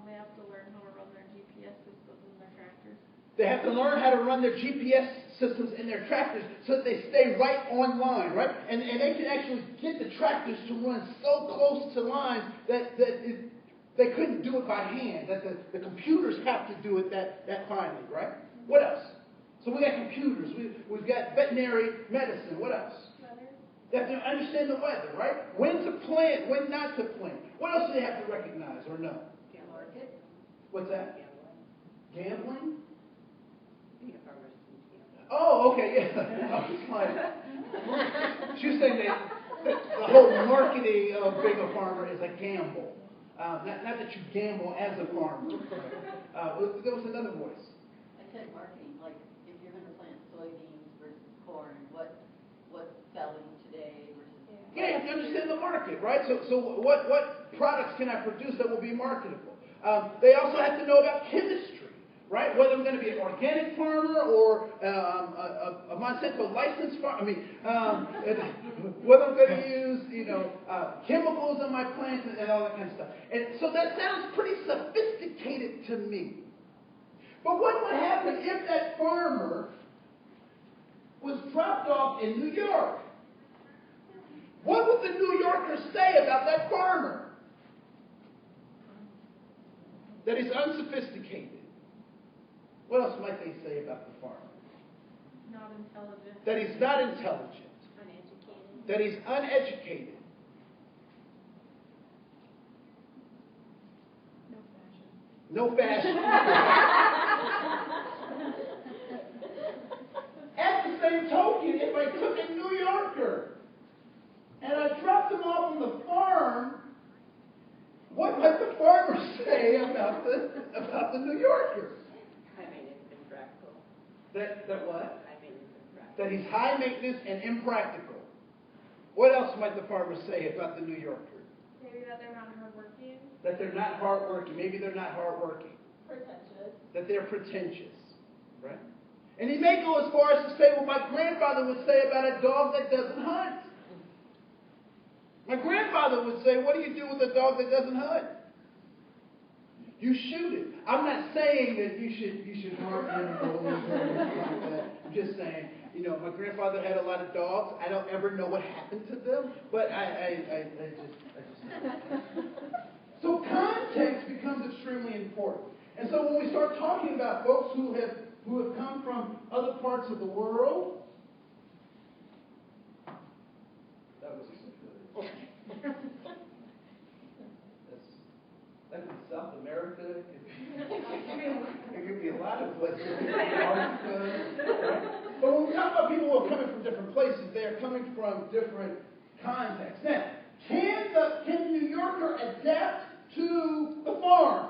They have to learn how to run their GPS systems in their tractors. They have to learn how to run their GPS systems in their tractors so that they stay right on line, right? And they can actually get the tractors to run so close to lines that they couldn't do it by hand, that the computers have to do it that finely, right? What else? So we got computers. We've got veterinary medicine. What else? Weather. They have to understand the weather, right? When to plant, when not to plant. What else do they have to recognize or know? Market. What's that? Gambling? Being a farmer is gambling. Oh, okay, yeah. I was like, she was saying that the whole marketing of being a farmer is a gamble. Not that you gamble as a farmer. There was another voice. I said marketing, like if you're going to plant soybeans versus corn, what's selling today versus... Yeah, you have to understand the market, right? So what products can I produce that will be marketable? They also have to know about chemistry, right? Whether I'm going to be an organic farmer or a Monsanto licensed farmer. I mean, whether I'm going to use, chemicals on my plants and all that kind of stuff. And so that sounds pretty sophisticated to me. But what would happen if that farmer was dropped off in New York? What would the New Yorkers say about that farmer? That he's unsophisticated. What else might they say about the farmer? Not intelligent. That he's not intelligent. Uneducated. That he's uneducated. No fashion. No fashion. At the same token, if I took a New Yorker and I dropped him off on the farm, what might the farmer say about the New Yorker? High maintenance and impractical. That what? High maintenance and impractical. That he's high maintenance and impractical. What else might the farmer say about the New Yorker? Maybe that they're not hardworking. That they're not hardworking. Maybe they're not hardworking. Pretentious. That they're pretentious. Right? And he may go as far as to say what my grandfather would say about a dog that doesn't hunt. My grandfather would say, what do you do with a dog that doesn't hunt? You shoot it. I'm not saying that you should harm animals or anything like that. I'm just saying, my grandfather had a lot of dogs. I don't ever know what happened to them, but I just So context becomes extremely important. And so when we start talking about folks who have come from other parts of the world, that was good. That could be South America. It could be a lot of places. Right? But when we talk about people who are coming from different places, they are coming from different contexts. Now, can the New Yorker adapt to the farm?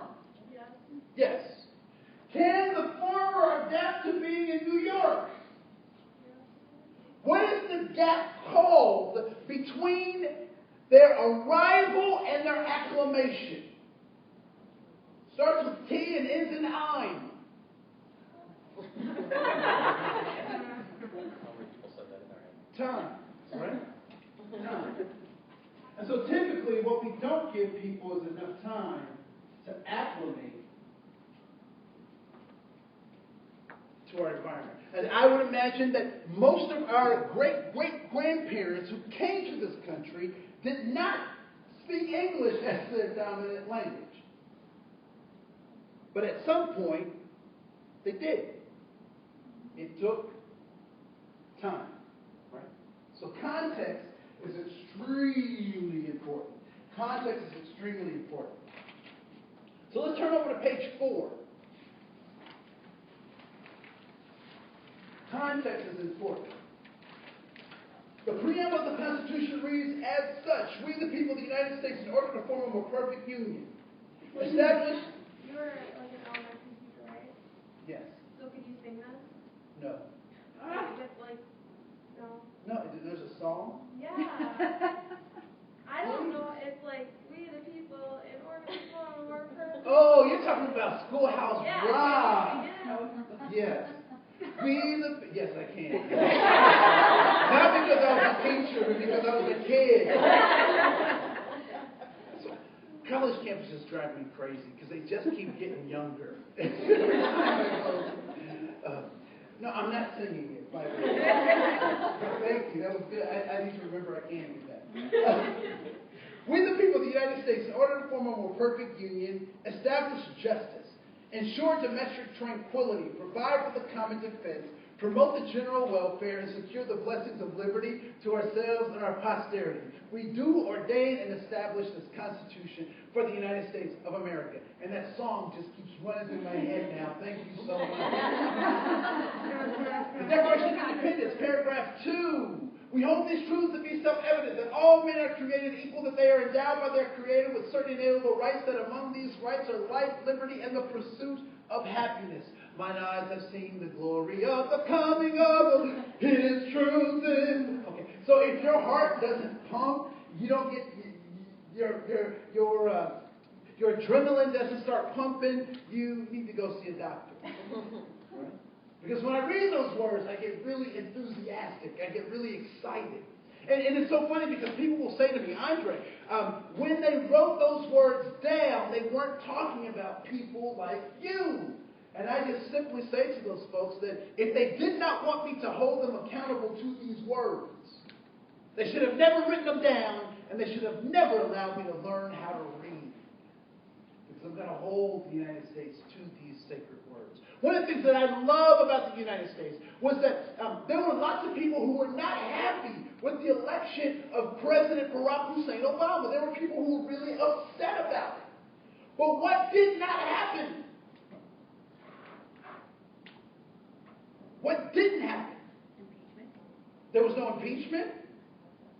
Yes. Yes. Can the farmer adapt to being in New York? What is the gap called between their arrival and their acclimation? Starts with T and ends in I'm. People said that in their head. Time, right? Time. And so typically what we don't give people is enough time to acclimate to our environment. And I would imagine that most of our great-great-grandparents who came to this country did not speak English as their dominant language. But at some point, they did. It took time, right? So context is extremely important. Context is extremely important. So let's turn over to page 4. Context is important. The preamble of the Constitution reads as such: we, the people of the United States, in order to form a more perfect union, establish... You were like an elementary teacher, right? Yes. So could you sing them? No. Just like, no. No, there's a song? Yeah. I don't know. It's like, we the people, in order to form a more perfect. Oh, you're talking about Schoolhouse Yeah. Rock. Yes. Yes, I can. Not because I was a teacher, but because I was a kid. So, college campuses drive me crazy because they just keep getting younger. Every time I go, no, I'm not singing it, by the way. Thank you. That was good. I need to remember I can do that. We, the people of the United States, in order to form a more perfect union, establish justice, ensure domestic tranquility, provide for the common defense, promote the general welfare, and secure the blessings of liberty to ourselves and our posterity. We do ordain and establish this Constitution for the United States of America. And that song just keeps running through my head now. Thank you so much. The Declaration of Independence, paragraph 2. We hold these truths to be self-evident, that all men are created equal, that they are endowed by their Creator with certain inalienable rights, that among these rights are life, liberty, and the pursuit of happiness. Mine eyes have seen the glory of the coming of His truth. Okay, so if your heart doesn't pump, you don't get your adrenaline doesn't start pumping, you need to go see a doctor. Right? Because when I read those words, I get really enthusiastic. I get really excited. And it's so funny because people will say to me, Andre, when they wrote those words down, they weren't talking about people like you. And I just simply say to those folks that if they did not want me to hold them accountable to these words, they should have never written them down, and they should have never allowed me to learn how to read. Because I'm going to hold the United States to these sacred words. One of the things that I love about the United States was that there were lots of people who were not happy with the election of President Barack Hussein Obama. There were people who were really upset about it. But what did not happen? What didn't happen? Impeachment. There was no impeachment.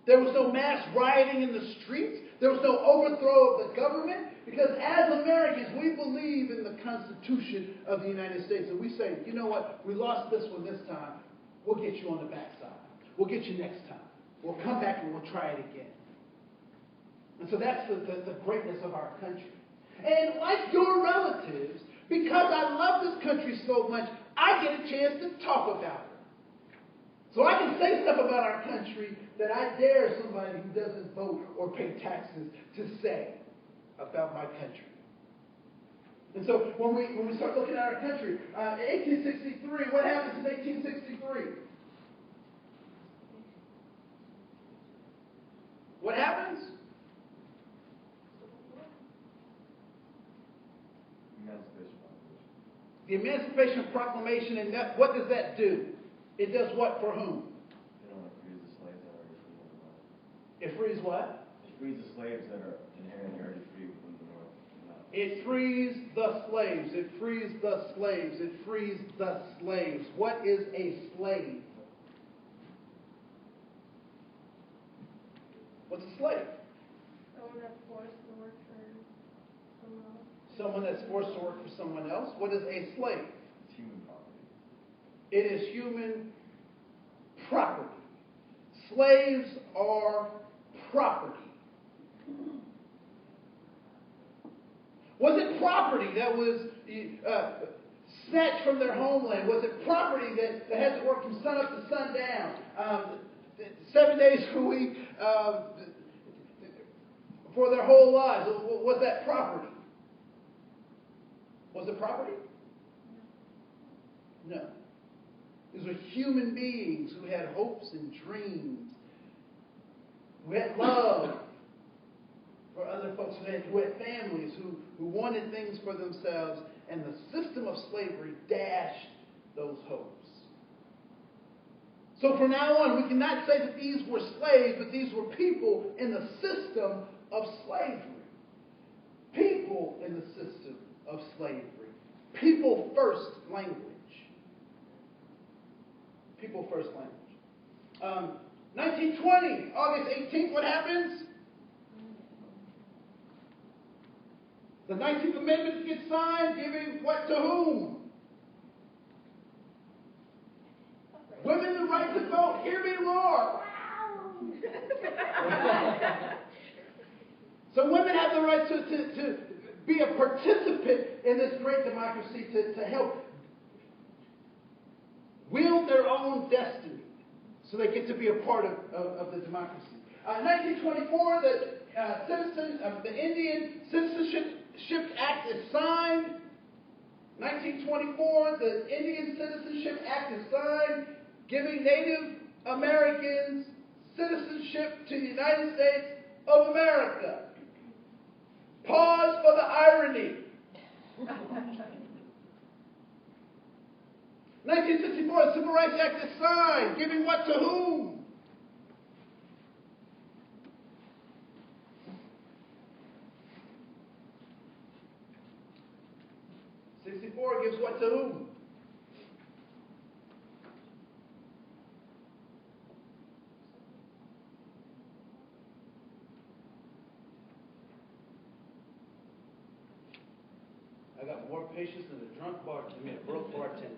There was no mass rioting in the streets. There was no overthrow of the government. Because as Americans, we believe in the Constitution of the United States. And we say, you know what? We lost this one this time. We'll get you on the backside. We'll get you next time. We'll come back and we'll try it again. And so that's the greatness of our country. And like your relatives, because I love this country so much, I get a chance to talk about it. So I can say stuff about our country that I dare somebody who doesn't vote or pay taxes to say about my country. And so when we start looking at our country, 1863, what happens in 1863? What happens? The Emancipation Proclamation, and what does that do? It does what for whom? It frees what? It frees the slaves that are inherently already free within the North. It frees the slaves. It frees the slaves. It frees the slaves. What is a slave? What's a slave? Someone that's forced to work for someone else. Someone that's forced to work for someone else. What is a slave? It's human property. It is human property. Slaves are property. Was it property that was snatched from their homeland? Was it property that had to work from sun up to sundown, 7 days a week for their whole lives? Was that property? Was it property? No. These were human beings who had hopes and dreams, who had love for other folks, who had families, who wanted things for themselves, and the system of slavery dashed those hopes. So from now on, we cannot say that these were slaves, but these were people in the system of slavery. People in the system of slavery. People first language. People first language. 1920, August 18th, what happens? The 19th Amendment gets signed, giving what to whom? Women the right to vote. Hear me roar. So women have the right to be a participant in this great democracy, to help wield their own destiny. So they get to be a part of the democracy. 1924, the Indian Citizenship Act is signed. 1924, the Indian Citizenship Act is signed, giving Native Americans citizenship to the United States of America. Pause for the irony. 1964, the Civil Rights Act is signed, giving what to whom? '64 gives what to whom? I got more patience than a drunk bartender, a broke bartender.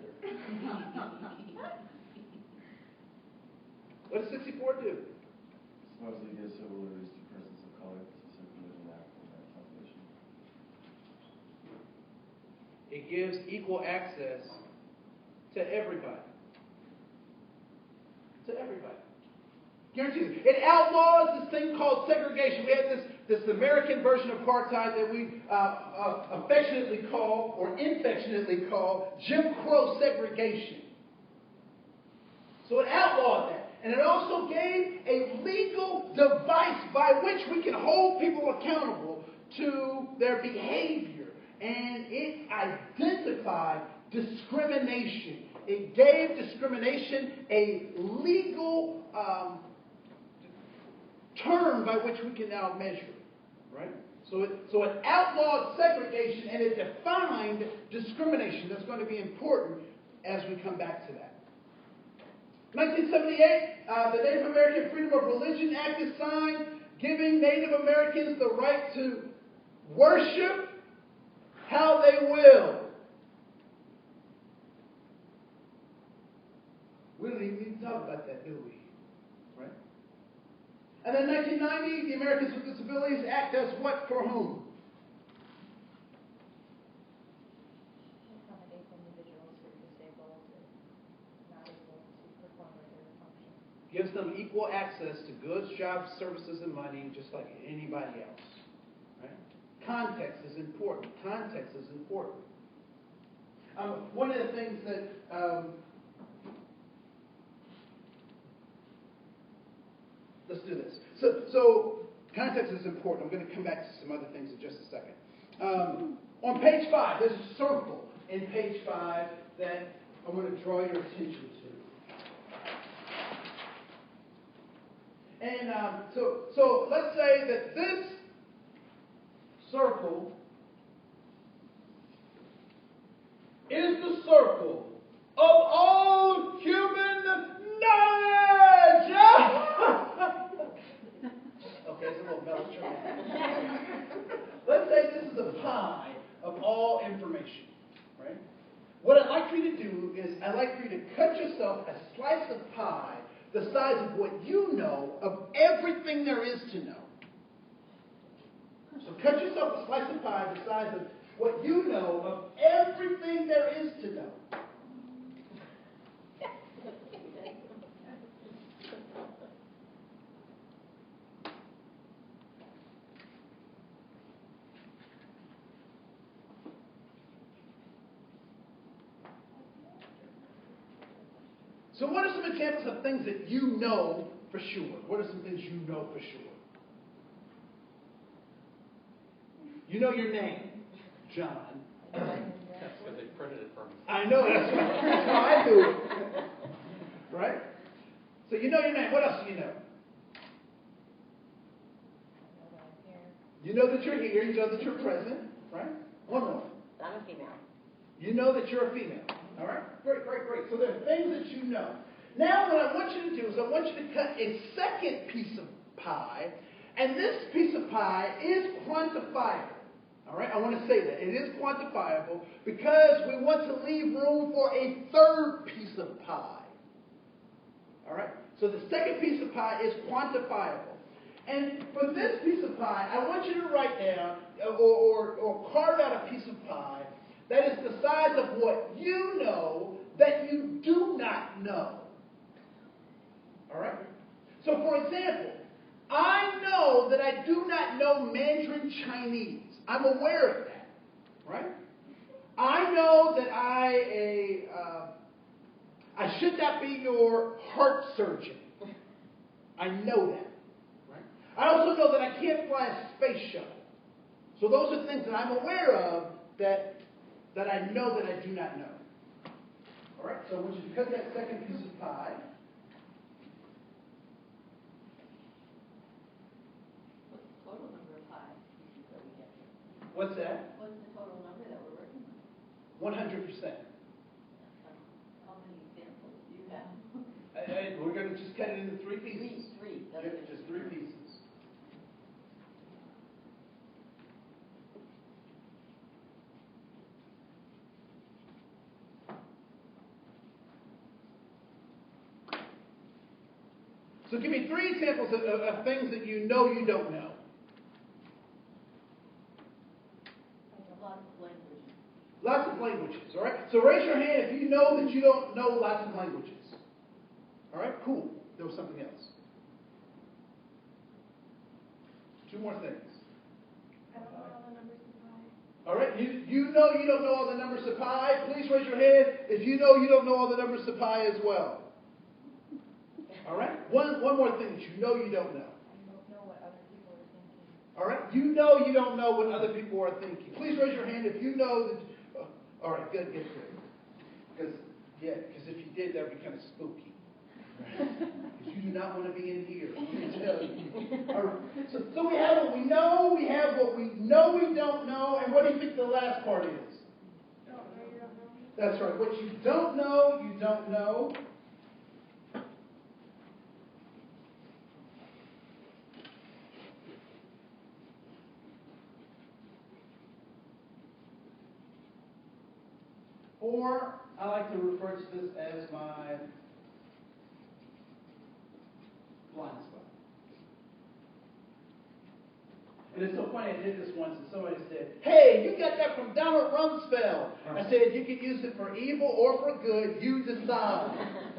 What does 64 do? Supposedly gives civil liberties to persons of color, specifically in that translation. It gives equal access to everybody. To everybody. Guaranteed. It outlaws this thing called segregation. We had this American version of apartheid that we affectionately call, or infectionately call, Jim Crow segregation. So it outlawed that. And it also gave a legal device by which we can hold people accountable to their behavior. And it identified discrimination. It gave discrimination a legal term by which we can now measure it, right? So it outlawed segregation and it defined discrimination. That's going to be important as we come back to that. 1978, the Native American Freedom of Religion Act is signed, giving Native Americans the right to worship how they will. We don't even need to talk about that, do we? Right? And then 1990, the Americans with Disabilities Act does what for whom? Accommodates individuals who are disabled or not able to perform regular functions. Gives them equal access to goods, jobs, services, and money, just like anybody else. Right? Context is important. Context is important. One of the things that let's do this. So context is important. I'm going to come back to some other things in just a second. On page 5, there's a circle in page 5 that I want to draw your attention to. And so let's say that this circle is the circle of all human knowledge. Okay, it's a little melodramatic. Let's say this is a pie of all information, right? What I'd like for you to do is I'd like for you to cut yourself a slice of pie the size of what you know of everything there is to know. So cut yourself a slice of pie the size of what you know of everything there is to know. So what are some examples of things that you know for sure? What are some things you know for sure? You know your name, John. That's because they printed it for me. I know, that's why I do it. Right? So you know your name. What else do you know? You know that you're here. You know that you're present. Right? One more. I'm a female. You know that you're a female. All right? Great. So there are things that you know. Now what I want you to do is I want you to cut a second piece of pie, and this piece of pie is quantifiable. All right? I want to say that. It is quantifiable because we want to leave room for a third piece of pie. All right? So the second piece of pie is quantifiable. And for this piece of pie, I want you to write down or carve out a piece of pie that is the size of what you know that you do not know. All right? So, for example, I know that I do not know Mandarin Chinese. I'm aware of that. Right? I know that I should not be your heart surgeon. I know that. Right? I also know that I can't fly a space shuttle. So those are things that I'm aware of that I know that I do not know. All All right, so I want you to cut that second piece of pie. What's the total number of pie pieces that we get? What's that? What's the total number that we're working with? 100%. How many examples do you have? We're going to just cut it into 3 pieces. Three. Yep, just 3 pieces. So give me 3 examples of things that you know you don't know. Lots of languages. Lots of languages, all right? So raise your hand if you know that you don't know lots of languages. All right, cool. There was something else. 2 more things. I don't know all the numbers of pi. All right, you know you don't know all the numbers to pi. Please raise your hand if you know you don't know all the numbers to pi as well. All right, one more thing that you know you don't know. I don't know what other people are thinking. All right, you know you don't know what other people are thinking. Please raise your hand if you know that. All right, good. Because if you did, that would be kind of spooky. Because you do not want to be in here. Let me tell you. All right. So we have what we know, we have what we know we don't know, and what do you think the last part is? Don't know, you don't know. That's right. What you don't know, you don't know. Or I like to refer to this as my blind spot. And it's so funny, I did this once and somebody said, "Hey, you got that from Donald Rumsfeld." I said, "You can use it for evil or for good, you decide."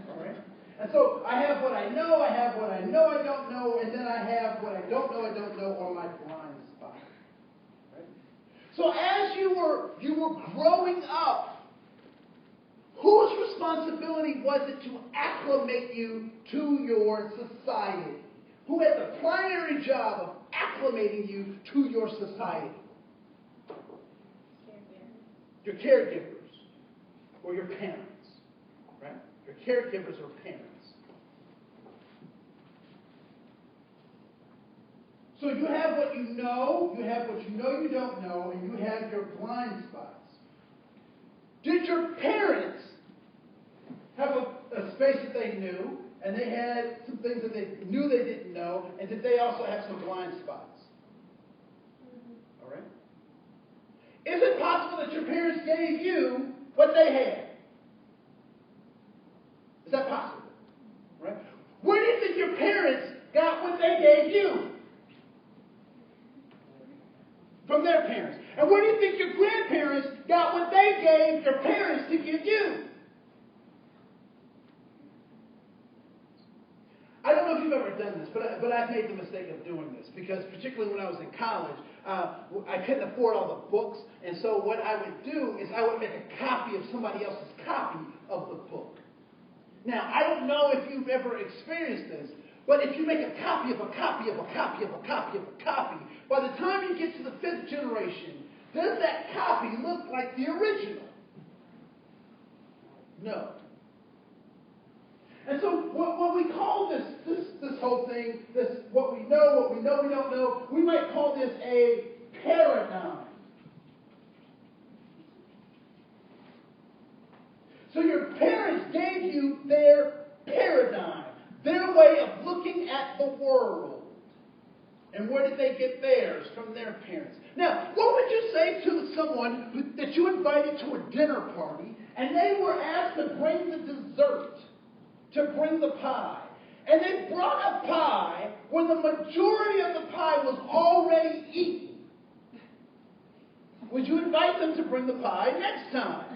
All right? And so I have what I know, I have what I know I don't know, and then I have what I don't know, or my blind spot. Right? So as you were growing up, whose responsibility was it to acclimate you to your society? Who had the primary job of acclimating you to your society? Your caregivers or your parents, right? Your caregivers or parents. So you have what you know you don't know, and you have your blind spots. Did your parents have a space that they knew, and they had some things that they knew they didn't know, and did they also have some blind spots? All right? Is it possible that your parents gave you what they had? Is that possible? Right? Where do you think your parents got what they gave you? From their parents. And where do you think your grandparents got what they gave your parents to give you? I don't know if you've ever done this, but I've made the mistake of doing this because particularly when I was in college, I couldn't afford all the books, and so what I would do is I would make a copy of somebody else's copy of the book. Now, I don't know if you've ever experienced this, but if you make a copy of a copy of a copy of a copy of a copy, by the time you get to the 5th generation, does that copy look like the original? No. And so what we call this whole thing, what we know we don't know, we might call this a paradigm. So your parents gave you their paradigm, their way of looking at the world. And where did they get theirs? From their parents. Now, what would you say to someone that you invited to a dinner party and they were asked to bring the dessert, to bring the pie, and they brought a pie when the majority of the pie was already eaten? Would you invite them to bring the pie next time?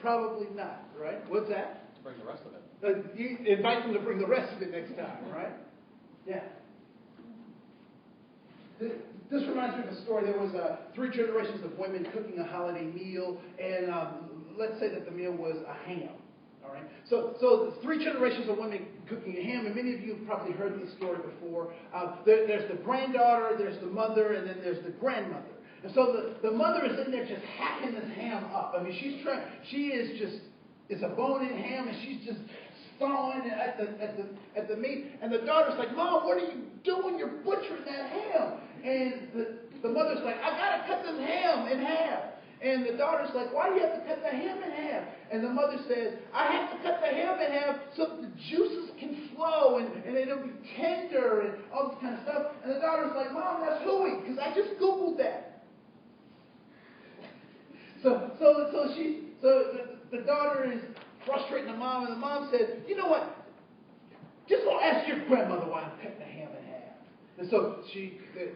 Probably not, right? What's that? To bring the rest of it. You invite them to bring the rest of it next time, right? Yeah. This reminds me of a story. There was 3 generations of women cooking a holiday meal, and let's say that the meal was a ham. All right. So 3 generations of women cooking a ham, and many of you have probably heard this story before. There's the granddaughter, there's the mother, and then there's the grandmother. And so the mother is in there just hacking this ham up. I mean, it's a bone-in ham, and she's just sawing at the meat. And the daughter's like, Mom, what are you doing? You're butchering that ham. And the mother's like, I got to cut this ham in half. And the daughter's like, why do you have to cut the ham in half? And the mother says, I have to cut the ham in half so the juices can flow and it'll be tender and all this kind of stuff. And the daughter's like, Mom, that's hooey, because I just Googled that. So the daughter is frustrating the mom, and the mom said, you know what? Just go ask your grandmother why I'm cutting the ham in half. And so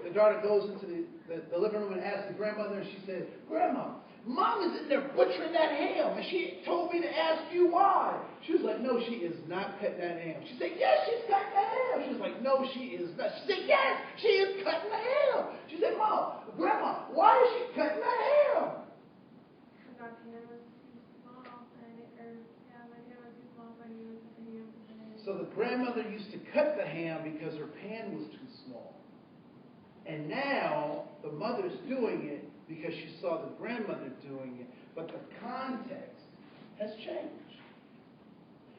the daughter goes into the living room and asks the grandmother, and she said, Grandma, Mom is in there butchering that ham, and she told me to ask you why. She was like, no, she is not cutting that ham. She said, yes, she's cutting the ham. She was like, no, she is not. She said, yes, she is cutting the ham. She said, Mom, Grandma, why is she cutting the ham? My pan was too small, my pan was too small, so I needed to cut the ham. So the grandmother used to cut the ham because her pan was too small. And now the mother's doing it because she saw the grandmother doing it, but the context has changed.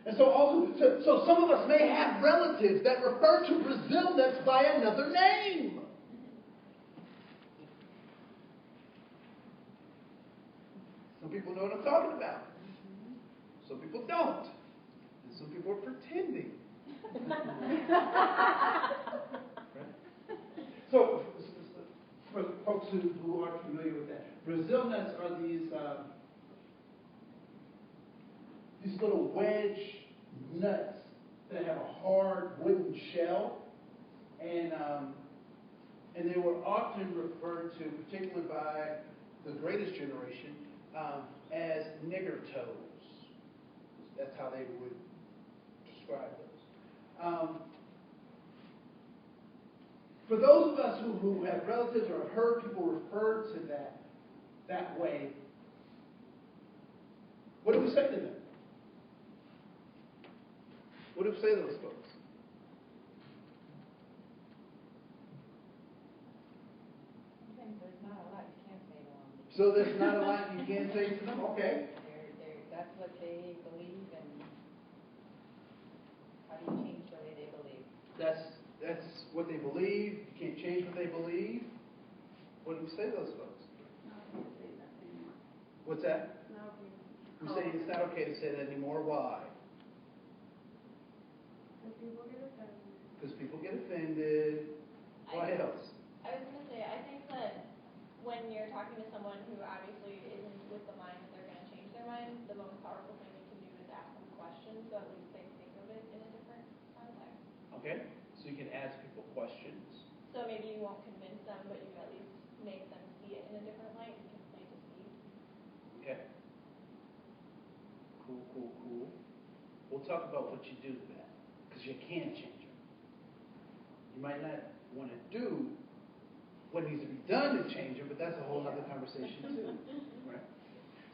And so some of us may have relatives that refer to Brazil nuts by another name. Some people know what I'm talking about. Some people don't. And some people are pretending. Right? So, for folks who aren't familiar with that, Brazil nuts are these little wedge nuts that have a hard wooden shell, and they were often referred to, particularly by the greatest generation, as nigger toes. That's how they would describe those. For those of us who have relatives or have heard people refer to that way, what do we say to them? What do we say to those folks? There's not a lot you can say to them. So there's not a lot you can say to them? Okay. That's what they believe, and how do you change the way they believe? That's what they believe. You can't change what they believe. What do we say to those folks? No, I can't say that anymore. What's that? No, We say it's not okay to say that anymore. Why? Because people get offended. Because people get offended. Why else? I was going to say, I think that when you're talking to someone who obviously isn't with the mind that they're going to change their mind, the most powerful thing you can do is ask them questions, so at least they think of it in a different context. Okay. So you can ask people questions. So maybe you won't convince them, but you at least make them see it in a different light and can plant a seed. Okay. Cool. We'll talk about what you do to that, because you can change it. You might not want to do what needs to be done to change it, but that's a whole other conversation too. Right?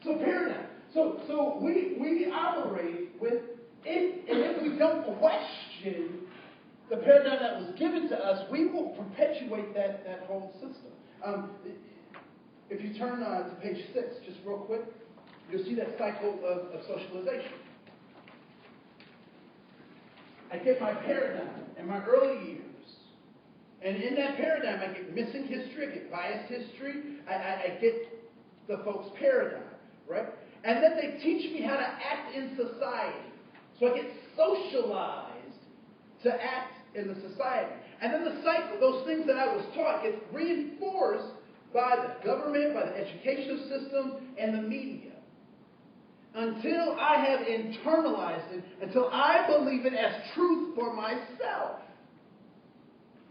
So paradigm. So we operate with it, and if we don't question the paradigm that was given to us, we will perpetuate that whole system. If you turn to page 6, just real quick, you'll see that cycle of socialization. I get my paradigm in my early years. And in that paradigm, I get missing history, I get biased history, I get the folks' paradigm, right? And then they teach me how to act in society. So I get socialized to act in the society. And then the cycle, those things that I was taught, gets reinforced by the government, by the educational system, and the media. Until I have internalized it, until I believe it as truth for myself.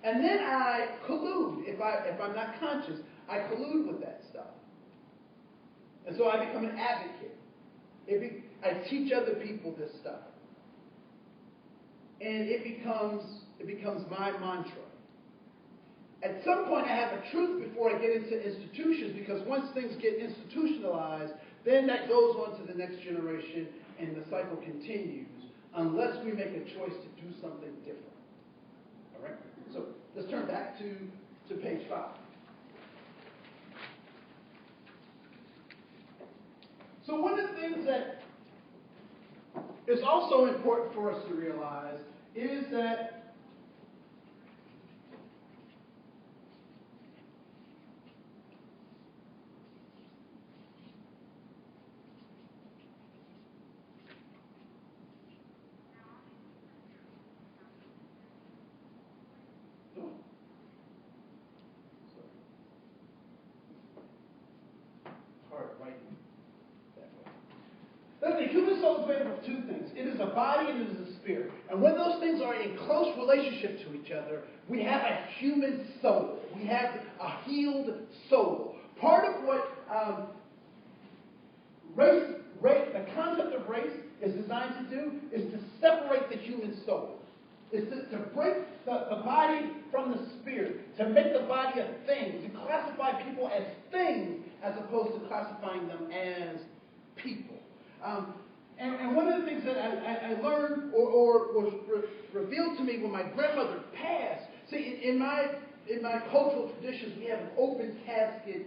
And then I collude. If I'm not conscious, I collude with that stuff. And so I become an advocate. I teach other people this stuff. And it becomes my mantra. At some point I have a truth before I get into institutions, because once things get institutionalized, then that goes on to the next generation and the cycle continues unless we make a choice to do something different. All right? So let's turn back to page 5. So one of the things that is also important for us to realize is that that the human soul is made up of two things. It is a body and it is a spirit. And when those things are in close relationship to each other, we have a human soul. We have a healed soul. Part of what the concept of race is designed to do is to separate the human soul. Is to break the body from the spirit, to make the body a thing, to classify people as things as opposed to classifying them as people. And one of the things that I learned or was revealed to me when my grandmother passed, see, in my cultural traditions, we have an open casket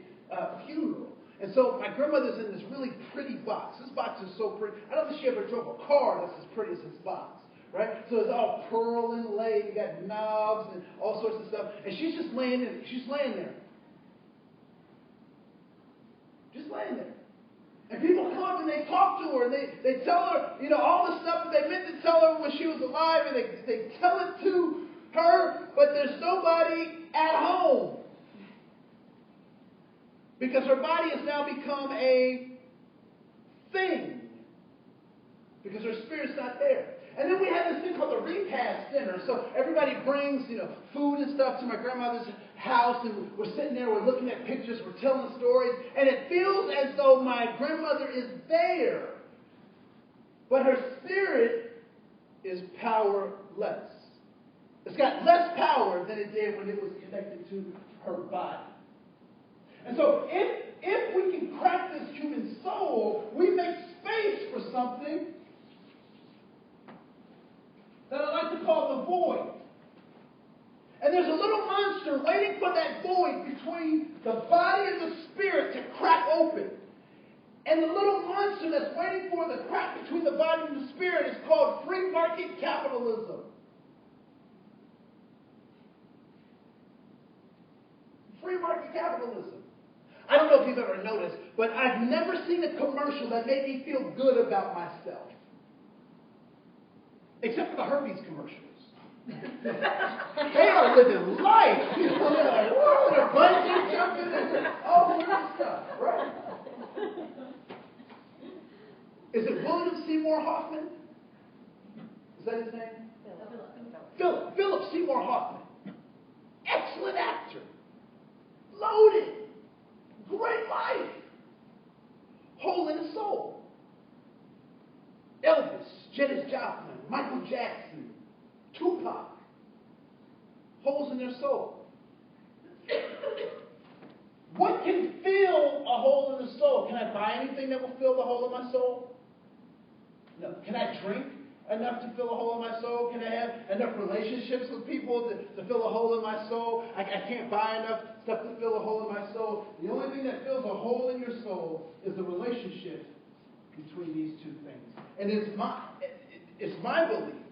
funeral. And so my grandmother's in this really pretty box. This box is so pretty. I don't think she ever drove a car that's as pretty as this box. Right? So it's all pearl inlaid. You got knobs and all sorts of stuff. And she's just laying there. Just laying there. And people come up and they talk to her and they tell her, all the stuff that they meant to tell her when she was alive, and they tell it to her, but there's nobody at home. Because her body has now become a thing. Because her spirit's not there. And then we had this thing called the repast dinner. So everybody brings, food and stuff to my grandmother's house, and we're sitting there, we're looking at pictures, we're telling stories, and it feels as though my grandmother is there, but her spirit is powerless. It's got less power than it did when it was connected to her body. And so if we can crack this human soul, we make space for something that I like to call the void. And there's a little monster waiting for that void between the body and the spirit to crack open. And the little monster that's waiting for the crack between the body and the spirit is called free market capitalism. Free market capitalism. I don't know if you've ever noticed, but I've never seen a commercial that made me feel good about myself. Except for the herpes commercials. They are living life. They're like, whoa, they're bungee jumping, and all sorts of stuff, right? Is it William Seymour Hoffman? Is that his name? Philip Seymour Hoffman. Excellent actor. Loaded. Great life. Hole in the soul. Elvis, Janis Joplin, Michael Jackson, Tupac. Holes in their soul. What can fill a hole in the soul? Can I buy anything that will fill the hole in my soul? No. Can I drink enough to fill a hole in my soul? Can I have enough relationships with people to fill a hole in my soul? I can't buy enough stuff to fill a hole in my soul. The only thing that fills a hole in your soul is the relationship between these two things. And it's my belief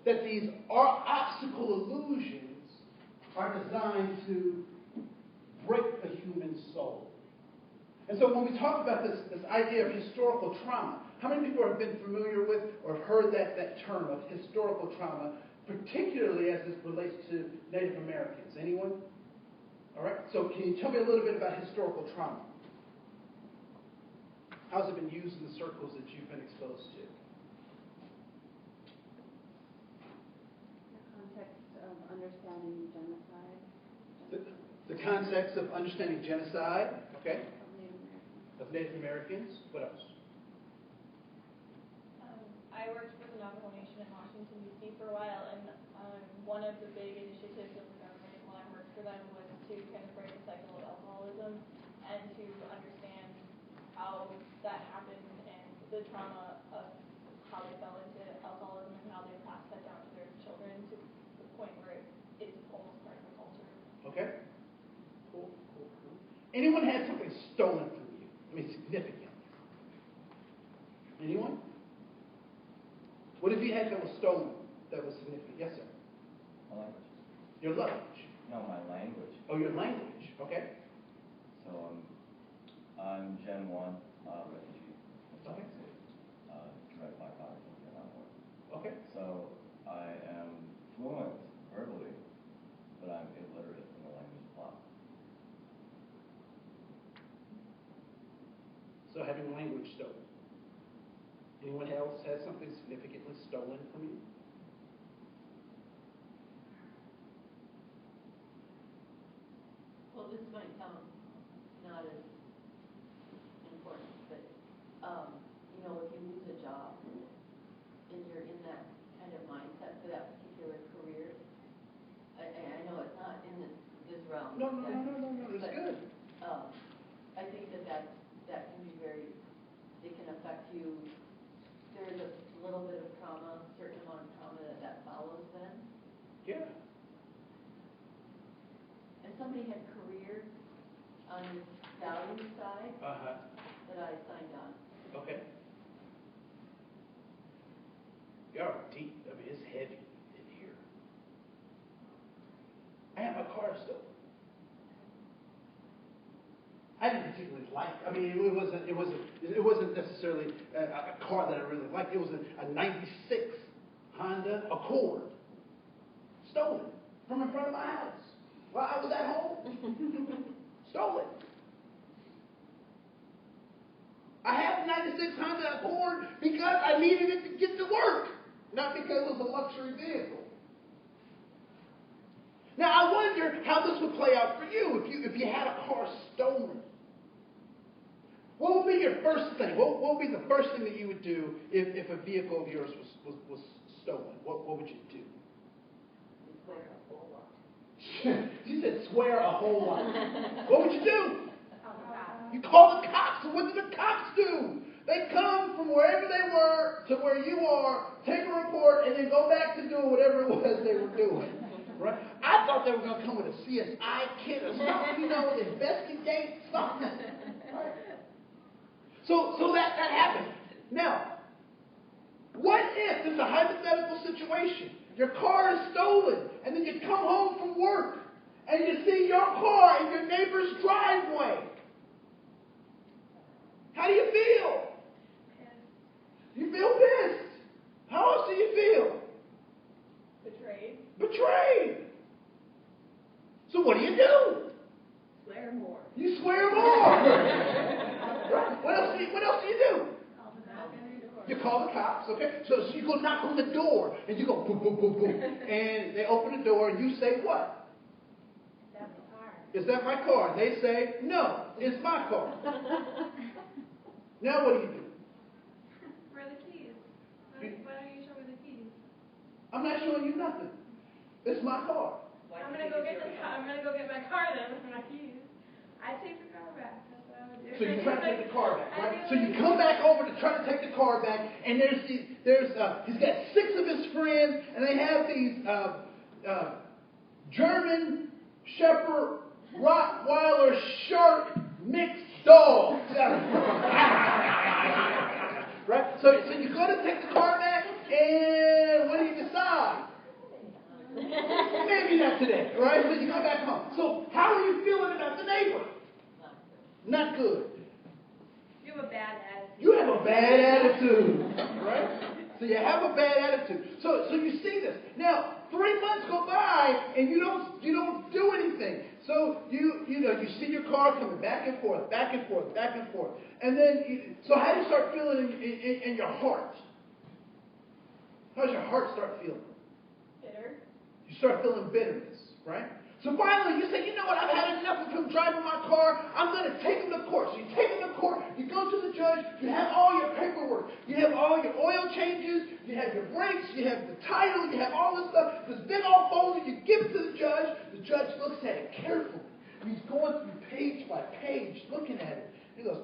that these obstacle illusions are designed to break the human soul. And so when we talk about this idea of historical trauma, how many people have been familiar with or have heard that term of historical trauma, particularly as it relates to Native Americans? Anyone? All right. So can you tell me a little bit about historical trauma? How has it been used in the circles that you've been exposed to? Understanding genocide. The context of understanding genocide, okay, of Native Americans. What else? I worked for the Navajo Nation in Washington, D.C. for a while, and one of the big initiatives of the government while I worked for them was to kind of break the cycle of alcoholism and to understand how that happened and the trauma of how they fell into alcoholism and how they passed that down to their children to the point where it's almost part of the culture. Okay. Cool. Anyone had something stolen from you? I mean, significant. you have that was stolen that was significant? Yes, sir. My language. Your luggage. No, my language. Oh, your language. Okay. So I'm Gen 1 refugee. Okay. Direct my father from Vietnam War. Okay. So I am fluent verbally, but I'm illiterate in the language of law. So having language stolen. Anyone else has something significantly stolen from you? Well, this might sound not as important, but, you know, if you lose a job and you're in that kind of mindset for that particular career, I know it's not in this realm. No, it's but, good. I think that can be it can affect you. There's a little bit of trauma, a certain amount of trauma that follows then. Yeah. And somebody had career on the value side that I signed on. Okay. Y'all are deep. I mean, it's heavy in here. I had my car stolen. I didn't particularly like. I mean, it wasn't necessarily a car that I really liked. It was a '96 Honda Accord, stolen from in front of my house while I was at home. Stolen. I have a '96 Honda Accord because I needed it to get to work, not because it was a luxury vehicle. Now I wonder how this would play out for you if you had a car stolen. What would be your first thing? What would be the first thing that you would do if a vehicle of yours was stolen? What would you do? Swear a whole lot. She said swear a whole lot. What would you do? You call the cops. And what do the cops do? They come from wherever they were to where you are, take a report, and then go back to doing whatever it was they were doing. Right? I thought they were going to come with a CSI kit or something, investigate something. Right? So that happened. Now, what if there's a hypothetical situation? Your car is stolen, and then you come home from work, and you see your car in your neighbor's driveway. How do you feel? You feel pissed. How else do you feel? Betrayed. So what do? Swear more. You swear more. Right? What else do you do? You call the cops, okay? So you go knock on the door, and you go boom, boom, boom, boom. And they open the door, and you say what? That's my car. Is that my car? And they say, no, it's my car. Now what do you do? Where are the keys? Why don't you show me the keys? I'm not showing you nothing. It's my car. I'm gonna go get my car then with my keys. I take the car back. That's what I would do. So you try to take the car back, right? So you come back over to try to take the car back, and he's got 6 of his friends, and they have these German Shepherd Rottweiler Shark mixed dogs. Right? So you go to take the car back, and what do you decide? Maybe not today, right? So you go back home. So how are you feeling about the neighbor? Not good. You have a bad attitude. You have a bad attitude, right? So you have a bad attitude. So you see this. Now, 3 months go by and you don't do anything. So you see your car coming back and forth. And then so how do you start feeling in your heart? How does your heart start feeling? Bitter. You start feeling bitterness, right? So finally, you say, you know what, I've had enough of him driving my car. I'm going to take him to court. So you take him to court. You go to the judge. You have all your paperwork. You have all your oil changes. You have your brakes. You have the title. You have all this stuff. This big old folder. You give it to the judge. The judge looks at it carefully. And he's going through page by page, looking at it. He goes,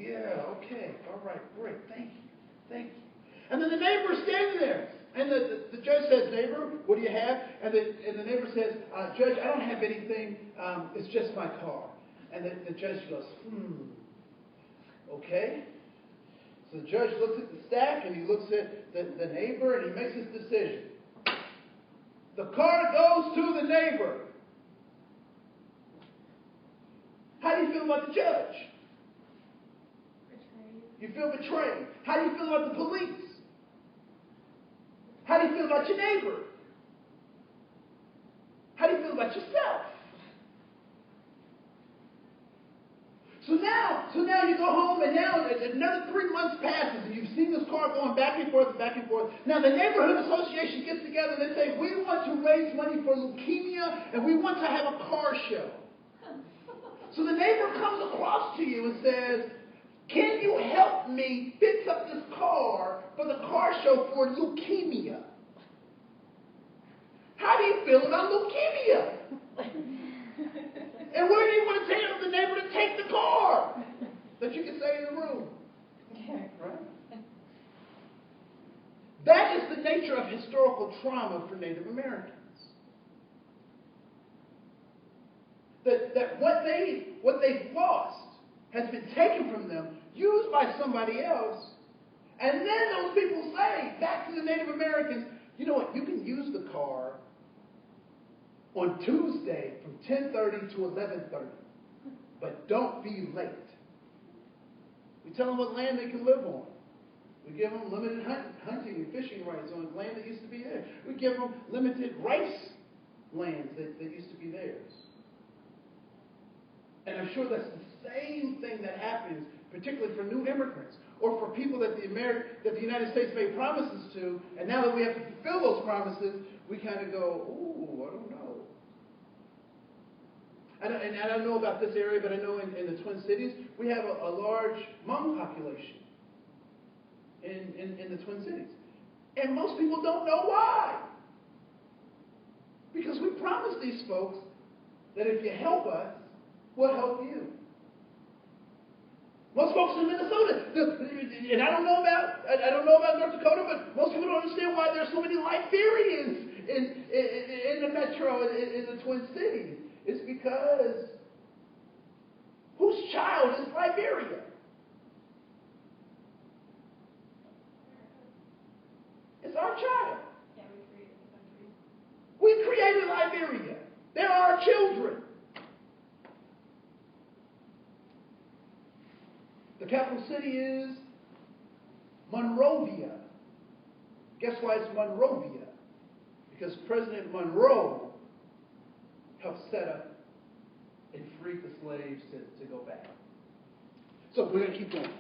yeah, okay, all right, great, thank you. And then the neighbor is standing there. And the judge says, neighbor, what do you have? And the neighbor says, Judge, I don't have anything. It's just my car. And the judge goes, okay. So the judge looks at the stack and he looks at the neighbor and he makes his decision. The car goes to the neighbor. How do you feel about the judge? You feel betrayed. How do you feel about the police? How do you feel about your neighbor? How do you feel about yourself? So now you go home and now another 3 months passes and you've seen this car going back and forth and back and forth. Now the neighborhood association gets together and they say, we want to raise money for leukemia and we want to have a car show. So the neighbor comes across to you and says, can you help me fix up this car for the car show for leukemia? How do you feel about leukemia? And where do you want to tell the neighbor to take the car that you can say in the room? Right? That is the nature of historical trauma for Native Americans. That what they've lost has been taken from them, used by somebody else, and then those people say back to the Native Americans, you know what, you can use the car on Tuesday from 10:30 to 11:30, but don't be late. We tell them what land they can live on. We give them limited hunting and fishing rights on land that used to be there. We give them limited rice lands that used to be theirs. And I'm sure that's the same thing that happens, particularly for new immigrants, or for people that the United States made promises to, and now that we have to fulfill those promises, we kind of go, ooh, I don't know. And I don't know about this area, but I know in the Twin Cities, we have a large Hmong population in the Twin Cities. And most people don't know why. Because we promised these folks that if you help us, we'll help you. Most folks in Minnesota, and I don't know about North Dakota, but most people don't understand why there's so many Liberians in the metro, in the Twin Cities. It's because whose child is Liberia? It's our child. Yeah, we created the country. We created Liberia. They're our children. The capital city is Monrovia. Guess why it's Monrovia? Because President Monroe helped set up and freed the slaves to go back. So we're going to keep going.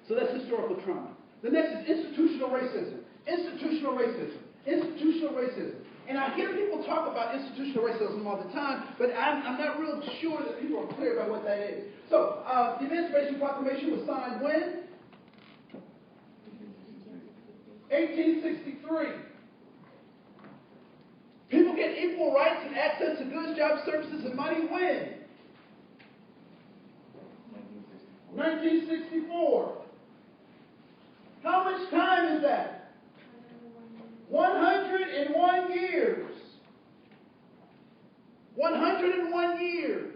So that's historical trauma. The next is institutional racism. Institutional racism. Institutional racism. And I hear people talk about institutional racism all the time, but I'm not real sure that people are clear about what that is. So, the Emancipation Proclamation was signed when? 1863. People get equal rights and access to goods, jobs, services, and money when? 1964. How much time is that? 101 years. 101 years.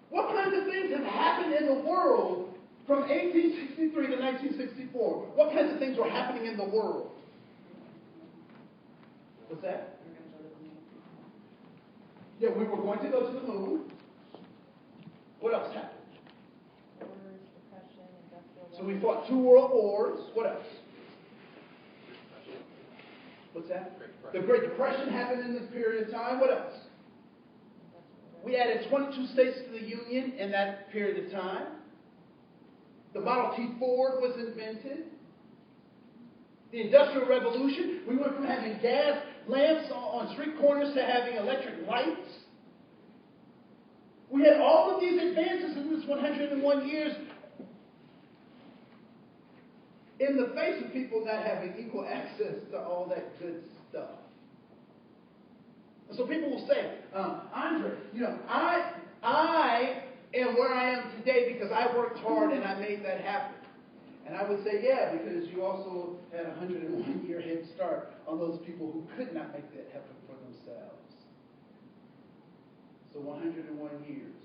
What kinds of things have happened in the world from 1863 to 1964? What kinds of things were happening in the world? What's that? Yeah, we were going to go to the moon. What else happened? Wars, depression, industrial So we fought 2 world wars. What else? What's that? The Great Depression happened in this period of time. What else? We added 22 states to the Union in that period of time. The Model T Ford was invented. The Industrial Revolution, we went from having gas lamps on street corners to having electric lights. We had all of these advances in this 101 years in the face of people not having equal access to all that good stuff. And so people will say, Andre, I am where I am today because I worked hard and I made that happen. And I would say, yeah, because you also had a 101-year head start on those people who could not make that happen for themselves. So 101 years.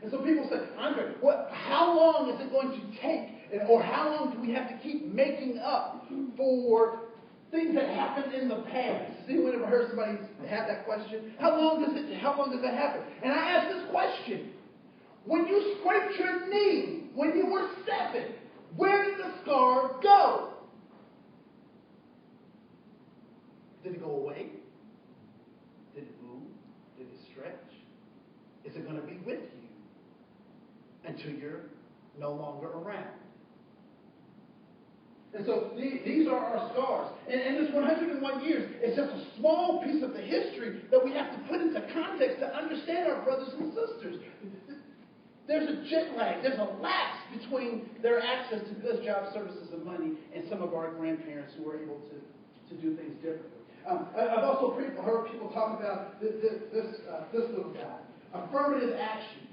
And so people say, Andre, how long is it going to take Or how long do we have to keep making up for things that happened in the past? See, anyone ever heard somebody have that question? How long does that happen? And I ask this question. When you scraped your knee when you were 7, where did the scar go? Did it go away? Did it move? Did it stretch? Is it going to be with you until you're no longer around? And so these are our scars. And this 101 years is just a small piece of the history that we have to put into context to understand our brothers and sisters. There's a jet lag. There's a lapse between their access to goods, jobs, services, and money and some of our grandparents who were able to do things differently. I've also heard people talk about this little guy, affirmative action.